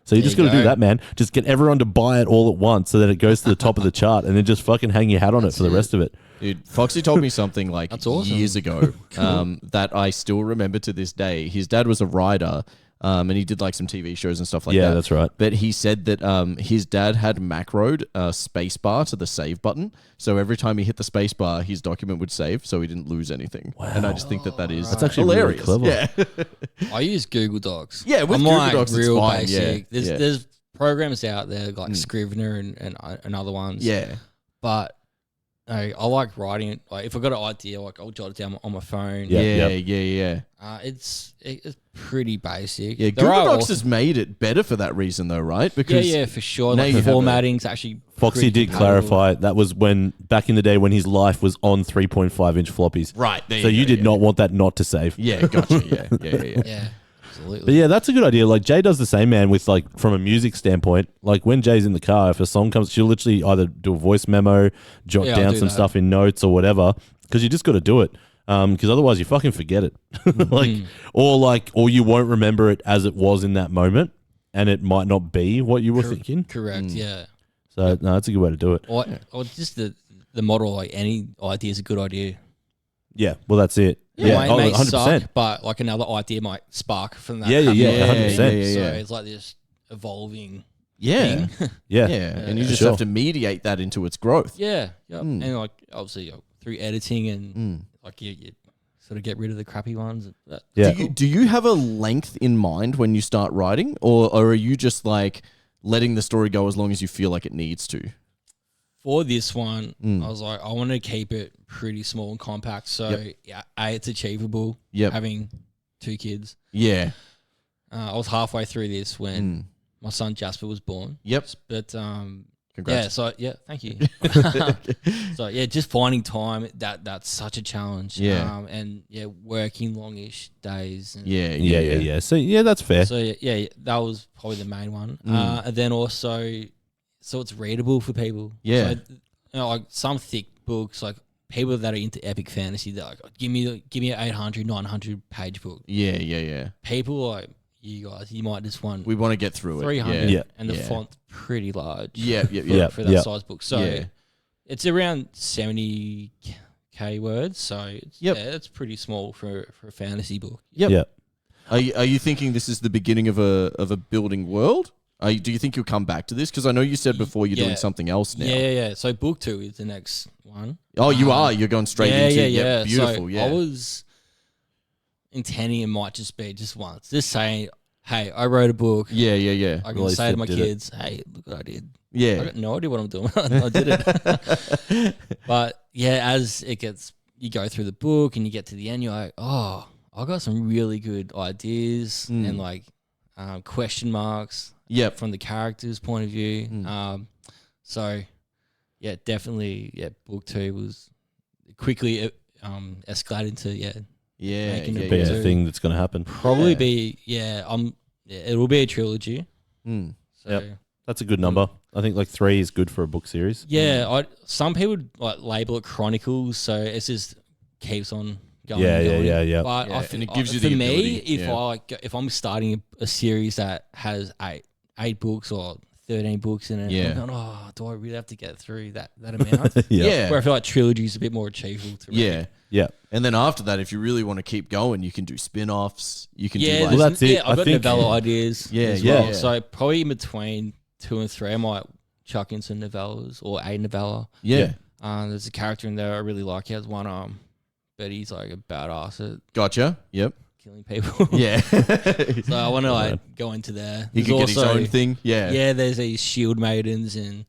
So you just got to do that, man. Just get everyone to buy it all at once so that it goes to the top of the chart, and then just fucking hang your hat on it for the rest of it. Dude, Foxy told me something like That's awesome. years ago that I still remember to this day. His dad was a writer, and he did like some TV shows and stuff like that. Yeah, that's right. But he said that his dad had macroed space bar to the save button. So every time he hit the space bar, his document would save so he didn't lose anything. Wow. And I just think that is That's actually really hilarious. clever. Yeah. I use Google Docs. Yeah, with I'm Google like Docs, it's real fine. basic. Yeah. There's programs out there like Scrivener and other ones. Yeah. But I like writing it. Like if I got an idea, like I'll jot it down on my phone. Yeah. It's pretty basic. Yeah, There Google are Docs also- has made it better for that reason, though, right? Because for sure. now Like you the have a- formatting's actually Foxy pretty did compatible. clarify that was when back in the day when his life was on 3.5-inch floppies. Right, there So you you go, did not want that not to save. Yeah, gotcha. Yeah. Yeah, absolutely. But yeah, that's a good idea. Like Jay does the same, man, with like from a music standpoint. Like when Jay's in the car, if a song comes, she'll literally either do a voice memo, jot Yeah, I'll down do some that. stuff in notes or whatever, because you just got to do it. Because otherwise you fucking forget it. or you won't remember it as it was in that moment, and it might not be what you were thinking. Correct. Yeah. So no, that's a good way to do it. Or just the model. Like any idea is a good idea. Yeah, well that's it. It Yeah, may 100%. suck, but like another idea might spark from that. Yeah, 100%. So Yeah. it's like this evolving Yeah. thing. Yeah. And you just Sure. have to mediate that into its growth. Yeah. And like obviously through editing and like you sort of get rid of the crappy ones. Yeah. Do you have a length in mind when you start writing, or are you just like letting the story go as long as you feel like it needs to? For this one, I was like, I want to keep it pretty small and compact. So yeah, it's achievable. Yep. Having 2 kids. Yeah. I was halfway through this when my son Jasper was born. Yep. But Congrats. thank you. So yeah, just finding time that's such a challenge. Yeah. And working longish days. And Yeah. So yeah, that's fair. So yeah, that was probably the main one. And then also, so it's readable for people. Yeah. So, like some thick books, like people that are into epic fantasy, they're like, give me an 800, 900 page book. Yeah. People like you guys, you might just want We want to get through it. 300 Yeah. and the font's pretty large. Yeah. For that size book. So Yeah. it's around 70k words. So it's pretty small for a fantasy book. Yep. Yeah. Are you thinking this is the beginning of a building world? Do you think you'll come back to this? Because I know you said before you're doing something else now. Yeah. So book 2 is the next one. Oh, you are? You're going straight into it? Yeah. Beautiful, So yeah. I was intending it might just be just once. Just saying, hey, I wrote a book. Yeah. I can Released say it, to my did it. kids, hey, look what I did. Yeah. I got no idea what I'm doing. I did it. But yeah, as it gets, you go through the book and you get to the end, you're like, oh, I got some really good ideas and like question marks Yep. from the characters' point of view. So yeah, definitely, book 2 was quickly escalated into making a Be book a 2. thing that's going to happen. Probably be it will be a trilogy. So Yep. That's a good number. I think like 3 is good for a book series. yeah, some people like label it chronicles, so it's just keeps on going. Yeah, and going. yeah. But Yeah, and it gives you for the me, ability, if I'm starting a series that has eight books or 13 books in it, Yeah. I'm going, oh, do I really have to get through that amount? Yeah. Where I feel like trilogy is a bit more achievable to read. Yeah. Yeah. And then after that, if you really want to keep going, you can do spin-offs. You can do like... Well, that's it. Yeah, I've I got think- novella ideas Yeah, as yeah, well. yeah. So probably in between 2 and 3, I might chuck in some novellas or a novella. Yeah. There's a character in there I really like. He has one arm, but he's like a badass at Gotcha. Yep. killing people. Yeah. So I want to like go into there. He There's could get his also- own thing. Yeah. Yeah, there's these shield maidens, and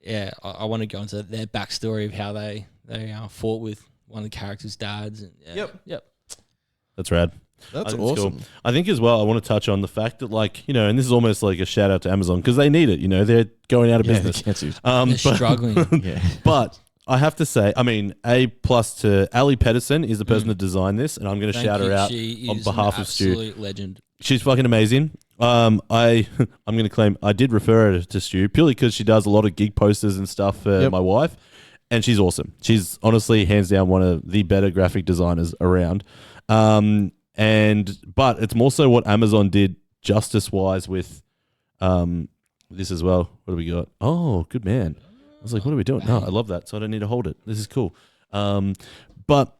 I want to go into their backstory of how they fought with one of the characters' dads. And yep. That's rad. That's I think it's awesome. cool. I think as well, I want to touch on the fact that, like, you know, and this is almost like a shout out to Amazon because they need it. You know, they're going out of business. They're struggling. Yeah. But I have to say, I mean, A+ to Ali Pedersen is the person that designed this, and I'm going to shout her out She on is behalf an of Stu. absolute legend. She's fucking amazing. I'm going to claim I did refer her to Stu purely because she does a lot of gig posters and stuff for my wife, and she's awesome. She's honestly hands down one of the better graphic designers around. But it's more so what Amazon did justice wise with this as well. What do we got? Oh, good man. I was like, what are we doing? No, I love that, so I don't need to hold it. This is cool. But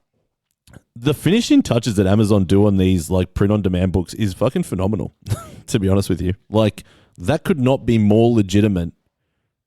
the finishing touches that Amazon do on these like print-on-demand books is fucking phenomenal, to be honest with you. Like, that could not be more legitimate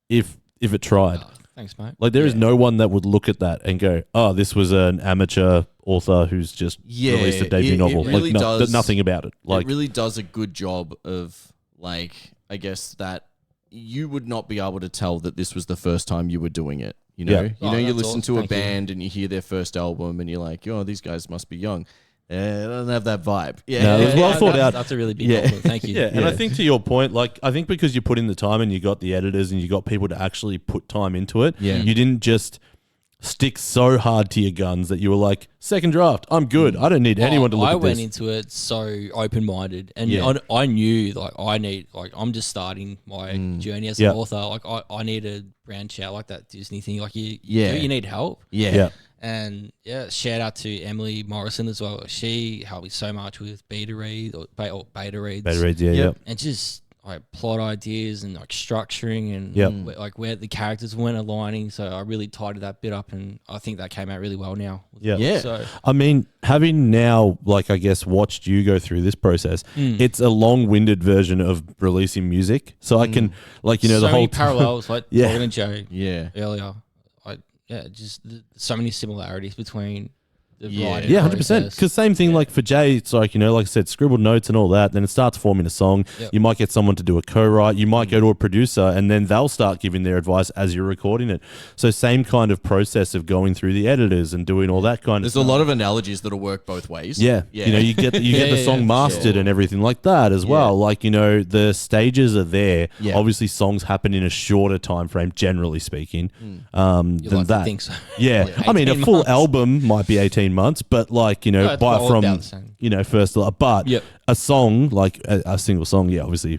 if it tried. Thanks, mate. Like, there is no one that would look at that and go, oh, this was an amateur author who's just released a debut novel. Really like, does, nothing about it. Like, it really does a good job of, like, I guess that you would not be able to tell that this was the first time you were doing it. You know, you that's listen to a awesome. Thank you. band and you hear their first album and you're like, oh, these guys must be young. It doesn't have that vibe. Yeah, No, it was well thought out. That's a really big Yeah. compliment. Thank you. yeah, and I think to your point, like, I think because you put in the time and you got the editors and you got people to actually put time into it, you didn't just stick so hard to your guns that you were like, second draft, I'm good. I don't need anyone to look I at this. went into it so open-minded, and Yeah. I knew I'm just starting my journey as Yeah. an author. Like I need to branch out like that Disney thing. Like you need help. Yeah. And shout out to Emily Morrison as well. She helped me so much with beta reads. Beta reads, yeah. And just like plot ideas and like structuring and where the characters weren't aligning. So I really tidied that bit up, and I think that came out really well now. Yeah. So I mean, having now, like, I guess, watched you go through this process, it's a long-winded version of releasing music. So I can, like, you know, so the whole many parallels, like talking to Joe Yeah. earlier. So many similarities between the Yeah. writing Yeah, 100%. process. Because same thing, like for Jay, it's like, you know, like I said, scribbled notes and all that. Then it starts forming a song. Yep. You might get someone to do a co-write. You might go to a producer, and then they'll start giving their advice as you're recording it. So same kind of process of going through the editors and doing all that kind There's of a stuff. lot of analogies that'll work both ways. Yeah. You know, you get the song for mastered and everything like that as well. Like, you know, the stages are there. Yeah. Obviously, songs happen in a shorter time frame, generally speaking, You than like to that. think so. Yeah. I mean, a 18 full months. album might be 18 months, but like, you know, No, it's buy all from, about the same. you know, first, but Yep. a song, like a single song, yeah, obviously,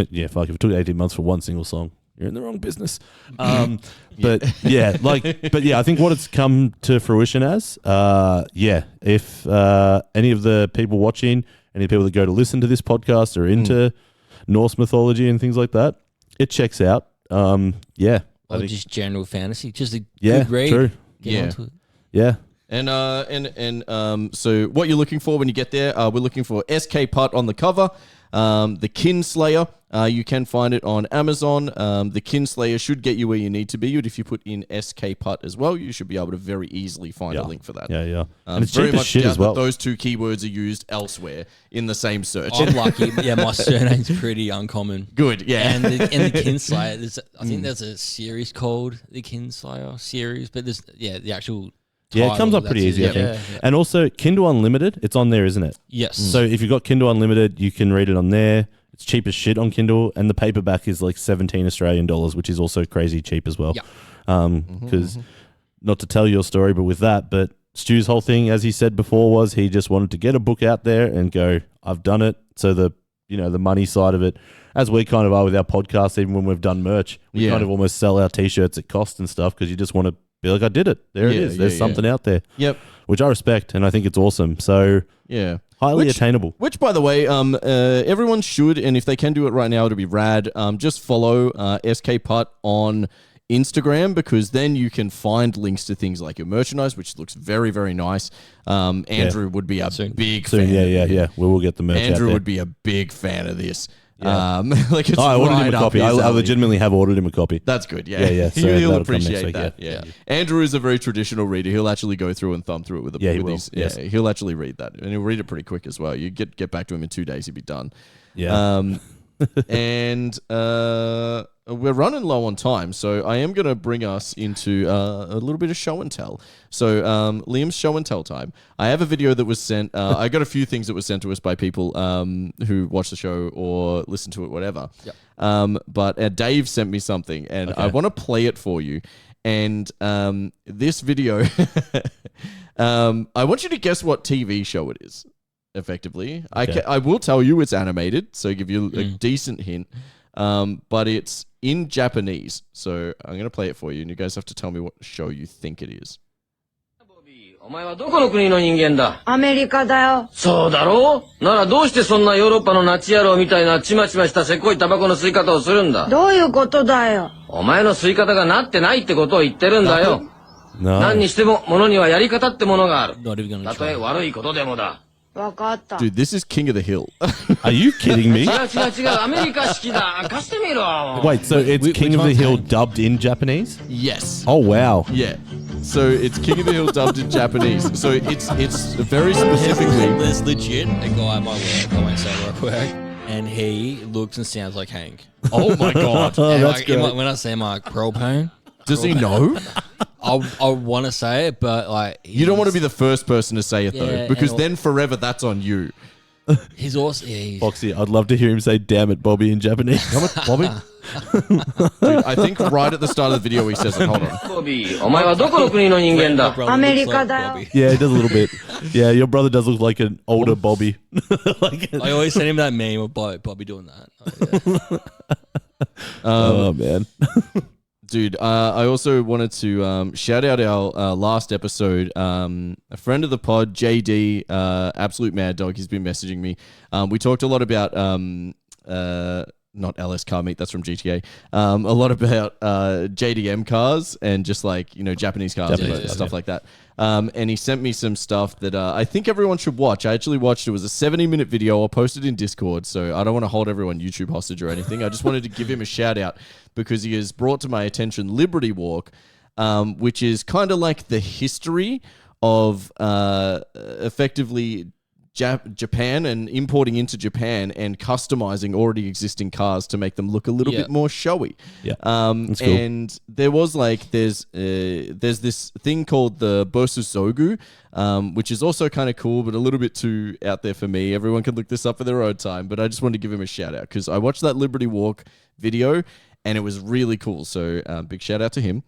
yeah, fuck, if it took 18 months for one single song, you're in the wrong business. But I think what it's come to fruition as, if any of the people watching, any people that go to listen to this podcast are into Norse mythology and things like that, it checks out. I Or think, just general fantasy, just a yeah, good read. true. Get Yeah. onto it. Yeah. And so what you're looking for when you get there, we're looking for SK Putt on the cover. The Kinslayer, you can find it on Amazon. The Kinslayer should get you where you need to be. But if you put in SK Putt as well, you should be able to very easily find a link for that. Yeah. And it's very cheap as much shit doubt as well. that those two keywords are used elsewhere in the same search. I'm lucky. Yeah, my surname's pretty uncommon. Good, yeah. And the Kinslayer, I think there's a series called the Kinslayer series, but there's the actual Yeah, it comes up pretty easy, I think. And also, Kindle Unlimited, it's on there, isn't it? Yes. So if you've got Kindle Unlimited, you can read it on there. It's cheap as shit on Kindle, and the paperback is like 17 Australian dollars, which is also crazy cheap as well. Yeah. Because, not to tell your story, but Stu's whole thing, as he said before, was he just wanted to get a book out there and go, I've done it. So the money side of it, as we kind of are with our podcast, even when we've done merch, we kind of almost sell our T-shirts at cost and stuff because you just want to be like, I did it. There it is. There's something out there. Yep. Which I respect, and I think it's awesome. So highly attainable. Which, by the way, everyone should, and if they can do it right now, it'll be rad. Just follow SK Putt on Instagram, because then you can find links to things like your merchandise, which looks very, very nice. Andrew would be a big fan. Yeah. We will get the merch. Andrew out there. would be a big fan of this. Yeah. Like it's I ordered right him a up copy. his I alley. legitimately have ordered him a copy. That's good. Yeah. Yeah. So He'll that'll come appreciate next that. week, Yeah. Andrew is a very traditional reader. He'll actually go through and thumb through it with a he will. Yes. he'll actually read that, and he'll read it pretty quick as well. You get back to him in 2 days, he'll be done. Yeah. And we're running low on time, so I am going to bring us into a little bit of show and tell. So Liam's show and tell time. I have a video that was sent. I got a few things that were sent to us by people who watch the show or listen to it, whatever. Yep. But Dave sent me something, and I want to play it for you. And this video, I want you to guess what TV show it is. Effectively, I will tell you it's animated, so give you a decent hint. But it's in Japanese, so I'm going to play it for you, and you guys have to tell me what show you think it is. お前はどこの国の人間だ？アメリカだよ。そうだろう？ならどうしてそんなヨーロッパのナチ野郎みたいなちまちましたせっこいタバコの吸い方をするんだ？どういうことだよ。お前の吸い方がなってないってことを言ってるんだよ。何にしても物にはやり方ってものがある。たとえ悪いことでもだ。 わかった。 Dude, this is King of the Hill. Are you kidding me? 違う。アメリカ式だ。貸してみろ。 Wait, so it's King of the Hill dubbed in Japanese? Yes. Oh wow. Yeah. So it's King of the Hill dubbed in Japanese. So it's very specifically. There's legit a guy at my work, I won't say where I work, and he looks and sounds like Hank. Oh my god. And that's like, great. when I say him, like, propane. Does he know? I want to say it, but like You don't want to be the first person to say it though, Yeah, because and then forever that's on you. he's also he's, Foxy, I'd love to hear him say "damn it, Bobby" in Japanese. Damn it, Bobby. Dude, I think right at the start of the video he says it. Hold on. ボビー、お前はどこの国の人間だ？ brother アメリ looks カ like だよ。 Bobby. Yeah, he does a little bit. Yeah, your brother does look like an older Bobby. Like, I always send him that meme of Bobby doing that. oh man. Dude, I also wanted to shout out our last episode. A friend of the pod, JD, Absolute Mad Dog, he's been messaging me. We talked a lot about, not LS Car Meet, that's from GTA. A lot about JDM cars and just like, Japanese cars and stuff like that. And he sent me some stuff that I think everyone should watch. I actually watched it. It was a 70-minute video. I'll post it in Discord, so I don't want to hold everyone YouTube hostage or anything. I just wanted to give him a shout out because he has brought to my attention Liberty Walk, which is kind of like the history of effectively Japan and importing into Japan and customizing already existing cars to make them look a little bit more showy. Yeah, that's cool. And there was like there's this thing called the Bosusogu, which is also kind of cool, but a little bit too out there for me. Everyone can look this up for their own time, but I just wanted to give him a shout out because I watched that Liberty Walk video and it was really cool. So big shout out to him.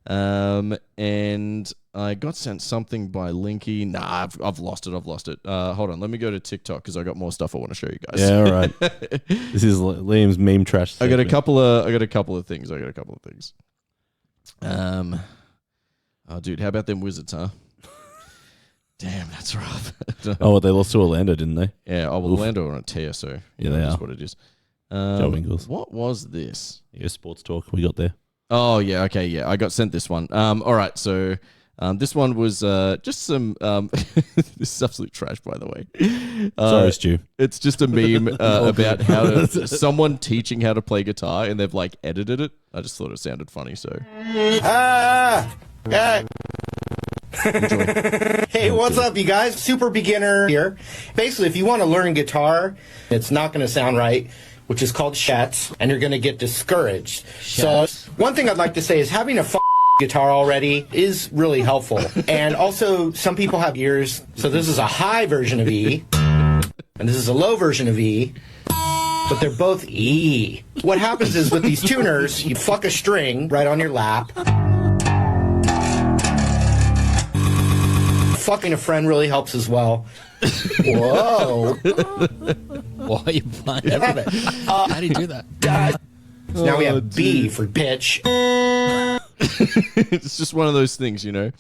And I got sent something by Linky. Nah, I've lost it. Hold on. Let me go to TikTok because I got more stuff I want to show you guys. Yeah, all right. This is Liam's meme trash. I got a segment. couple of things. Oh, dude, how about them Wizards, huh? Damn, that's rough. Oh, well, they lost to Orlando, didn't they? Yeah, well, Orlando are on a tear, so Yeah, they that's are. what it is. Joe Ingles. What was this? Yeah, sports talk we got there. Oh, yeah, okay, yeah. I got sent this one. All right, so This one was just some. This is absolute trash, by the way. Sorry, Stu. It's just a meme about someone teaching how to play guitar, and they've like edited it. I just thought it sounded funny, so. Hey, what's up, you guys? Super beginner here. Basically, if you want to learn guitar, it's not going to sound right, which is called shats, and you're going to get discouraged. So, one thing I'd like to say is having a guitar already is really helpful. And also, some people have ears, so this is a high version of E, and this is a low version of E, but they're both E. What happens is with these tuners, you fuck a string right on your lap. Fucking a friend really helps as well. Whoa. Why are you playing? How do you do that? So now we have B for pitch. It's just one of those things, you know.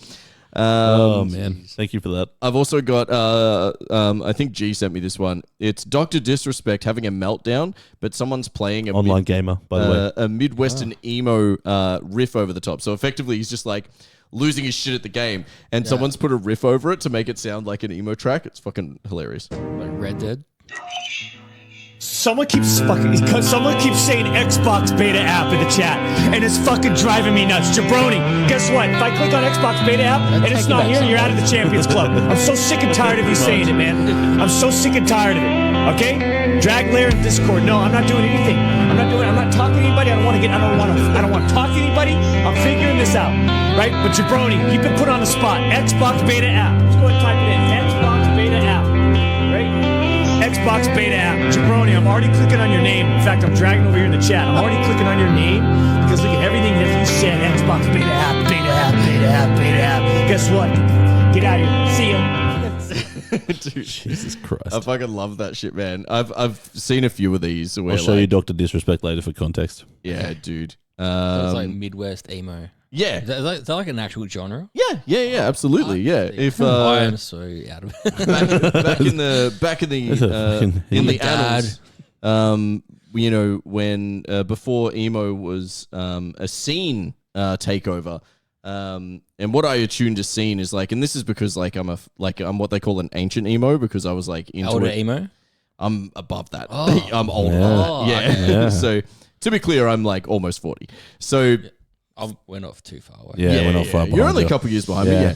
Oh man, thank you for that. I've also got I think G sent me this one. It's Dr. Disrespect having a meltdown, but someone's playing online gamer, by the way, a Midwestern emo riff over the top. So effectively he's just like losing his shit at the game, and someone's put a riff over it to make it sound like an emo track. It's fucking hilarious. Like Red Dead. Someone keeps saying Xbox beta app in the chat, and it's fucking driving me nuts. Jabroni, guess what? If I click on Xbox beta app and it's not here, you're out of the Champions Club. I'm so sick and tired of you saying it, man. I'm so sick and tired of it. Okay? Drag layer in Discord. No, I'm not doing anything. I'm not talking to anybody. I don't want to talk to anybody. I'm figuring this out. Right? But Jabroni, you've been put on the spot. Xbox beta app. Let's go ahead and type it in. Xbox beta app. Right? Xbox beta app. Jabroni, I'm already clicking on your name. In fact, I'm dragging over here in the chat. I'm already clicking on your name because look at everything that you said. Xbox beta app, beta app, beta app, beta app. Guess what? Get out of here. See ya. Dude, Jesus Christ. I fucking love that shit, man. I've seen a few of these. Where I'll show you Dr. Disrespect later for context. Yeah, dude. It's like Midwest emo. Yeah. Is that like an actual genre? Yeah, absolutely. Yeah. If I am so out of it. back in the annals, you know, when before emo was a scene takeover. And what I attuned to scene is like, and this is because like I'm what they call an ancient emo, because I was like into older emo. I'm above that. Oh. I'm older. Yeah. So to be clear, I'm like almost 40. So we're not too far away. Yeah, we're not far behind. You're only a couple years behind me. Yeah.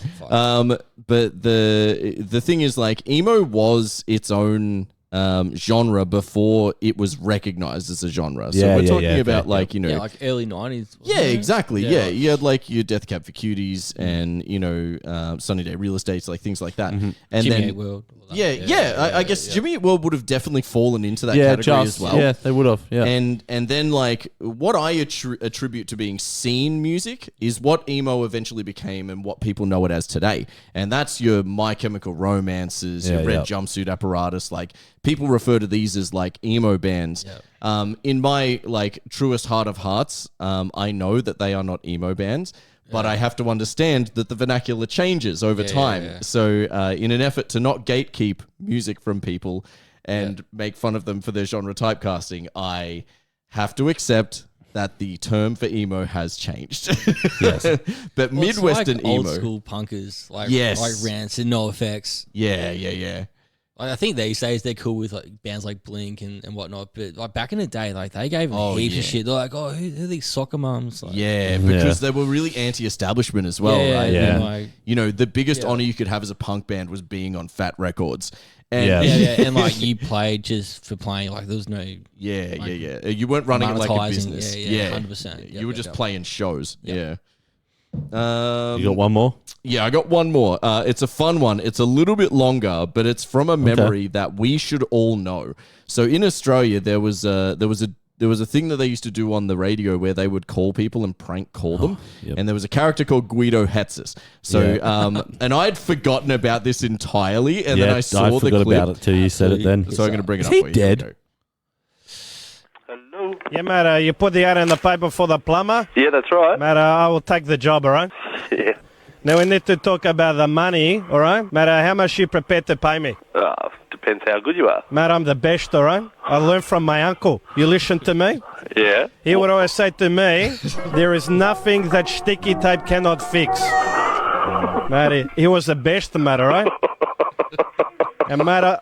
But the thing is, like, emo was its own genre before it was recognized as a genre. So we're talking about like, you know, like early 90s. Yeah, exactly. Yeah. You had like your Death Cab for Cuties and, you know, Sunny Day Real Estates, like things like that. And Jimmy then Eat World. I guess Jimmy Eat World would have definitely fallen into that category as well. Yeah, they would have. Yeah. And then like what I attribute to being scene music is what emo eventually became and what people know it as today. And that's your My Chemical Romances, your Red Jumpsuit Apparatus. Like people refer to these as like emo bands. In my like truest heart of hearts, I know that they are not emo bands. But I have to understand that the vernacular changes over time. So in an effort to not gatekeep music from people and make fun of them for their genre typecasting, I have to accept that the term for emo has changed. Yes. But Midwestern like emo. old school punkers, like Rancid, No Effects. Yeah. I think these days they're cool with like bands like Blink and whatnot, but like back in the day, like they gave them heaps of shit. They're like, oh, who are these soccer mums? Like, because they were really anti-establishment as well, right? Yeah. And, like, you know, the biggest honor you could have as a punk band was being on Fat Records. And and like you played just for playing, like there was no you weren't running it like a business. 100%. You were just playing shows. You got one more? Yeah, I got one more. It's a fun one. It's a little bit longer, but it's from a memory that we should all know. So in Australia, there was a thing that they used to do on the radio where they would call people and prank call them. And there was a character called Guido Hetzis. So and I'd forgotten about this entirely, and then I saw the clip. I forgot about it till you said it then. So I'm going to bring it up Is for he you. dead? Hello. Yeah, mate, you put the ad in the paper for the plumber? Yeah, that's right. Mate, I will take the job, all right? Yeah. Now, we need to talk about the money, all right? Mate, how much you prepared to pay me? Depends how good you are. Mate, I'm the best, all right? I learned from my uncle. You listen to me? Yeah. He would always say to me, there is nothing that sticky tape cannot fix. Mate, he was the best, mate, all right? And, mate,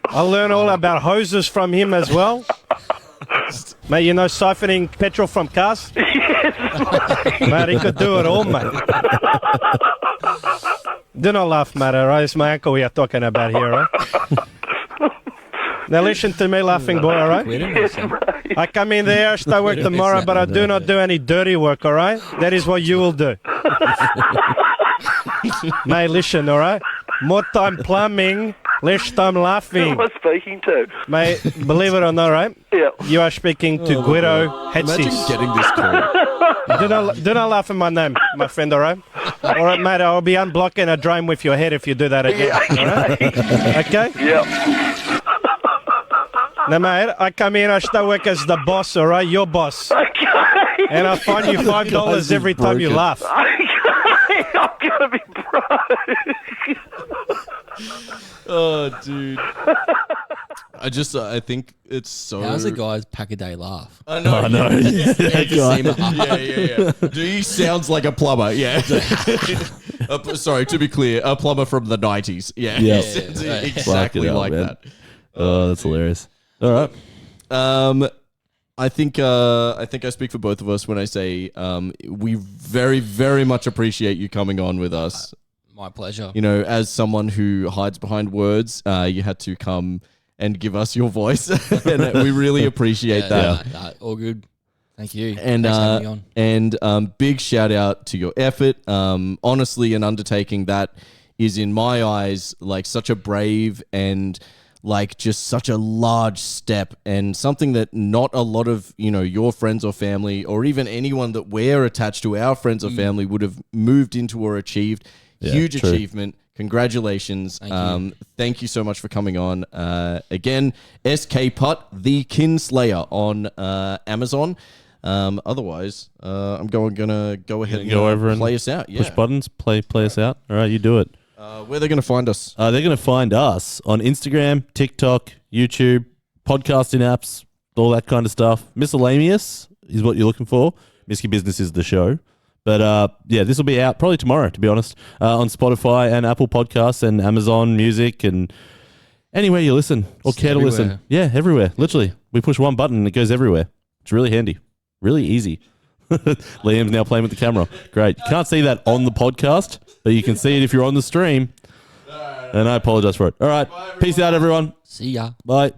I learned all about hoses from him as well. Mate, you know siphoning petrol from cars? Yes, Mate, he could do it all, mate. Do not laugh, mate, all right? It's my uncle we are talking about here, all right? Now listen to me, laughing boy, all right? yes, mate. I come in there, start work tomorrow, but I do not do any dirty work, all right? That is what you will do. Mate, listen, all right? More time plumbing, less time Who laughing. am I speaking to? Mate, believe it or not, right? Yeah. You are speaking to Guido Imagine Hetsis. getting this call. Do not laugh at my name, my friend, all right? All right, mate, I'll be unblocking a drone with your head if you do that again. All right? Okay? Yeah. Now, mate, I come in, I start work as the boss, all right? Your boss. Okay. And I fine you $5 every time you laugh. Okay. I'm gonna be broke. Oh, dude. I think it's so. How's a guy's pack a day laugh? I know. I know. That guy. Yeah. Dude, he sounds like a plumber. Yeah. Sorry, to be clear, a plumber from the 90s. Yeah. Yeah. He sounds Yeah. exactly Fucking hell, like man. that. Oh, that's hilarious. All right. I think I speak for both of us when I say we very, very much appreciate you coming on with us. My pleasure. You know, as someone who hides behind words, you had to come and give us your voice, and we really appreciate that. All good. Thank you. And Thanks for having me on. big shout out to your effort. Honestly, an undertaking that is in my eyes like such a brave and like just such a large step, and something that not a lot of, you know, your friends or family, or even anyone that we're attached to, our friends or family, would have moved into or achieved. Yeah, Huge true. Achievement. Congratulations. Thank you so much for coming on. Again, SK Putt, the Kinslayer on Amazon. Otherwise, I'm gonna go ahead and Go over and play us out. Yeah. push buttons, play us out. All right, you do it. Where are they going to find us? They're going to find us on Instagram, TikTok, YouTube, podcasting apps, all that kind of stuff. Miscellaneous is what you're looking for. Misky Business is the show. But yeah, this will be out probably tomorrow, to be honest, on Spotify and Apple Podcasts and Amazon Music and anywhere you listen or care to listen. Yeah, everywhere. Literally. We push one button and it goes everywhere. It's really handy. Really easy. Liam's now playing with the camera. Great. You can't see that on the podcast, but you can see it if you're on the stream. And I apologize for it. All right. Peace out, everyone. See ya. Bye.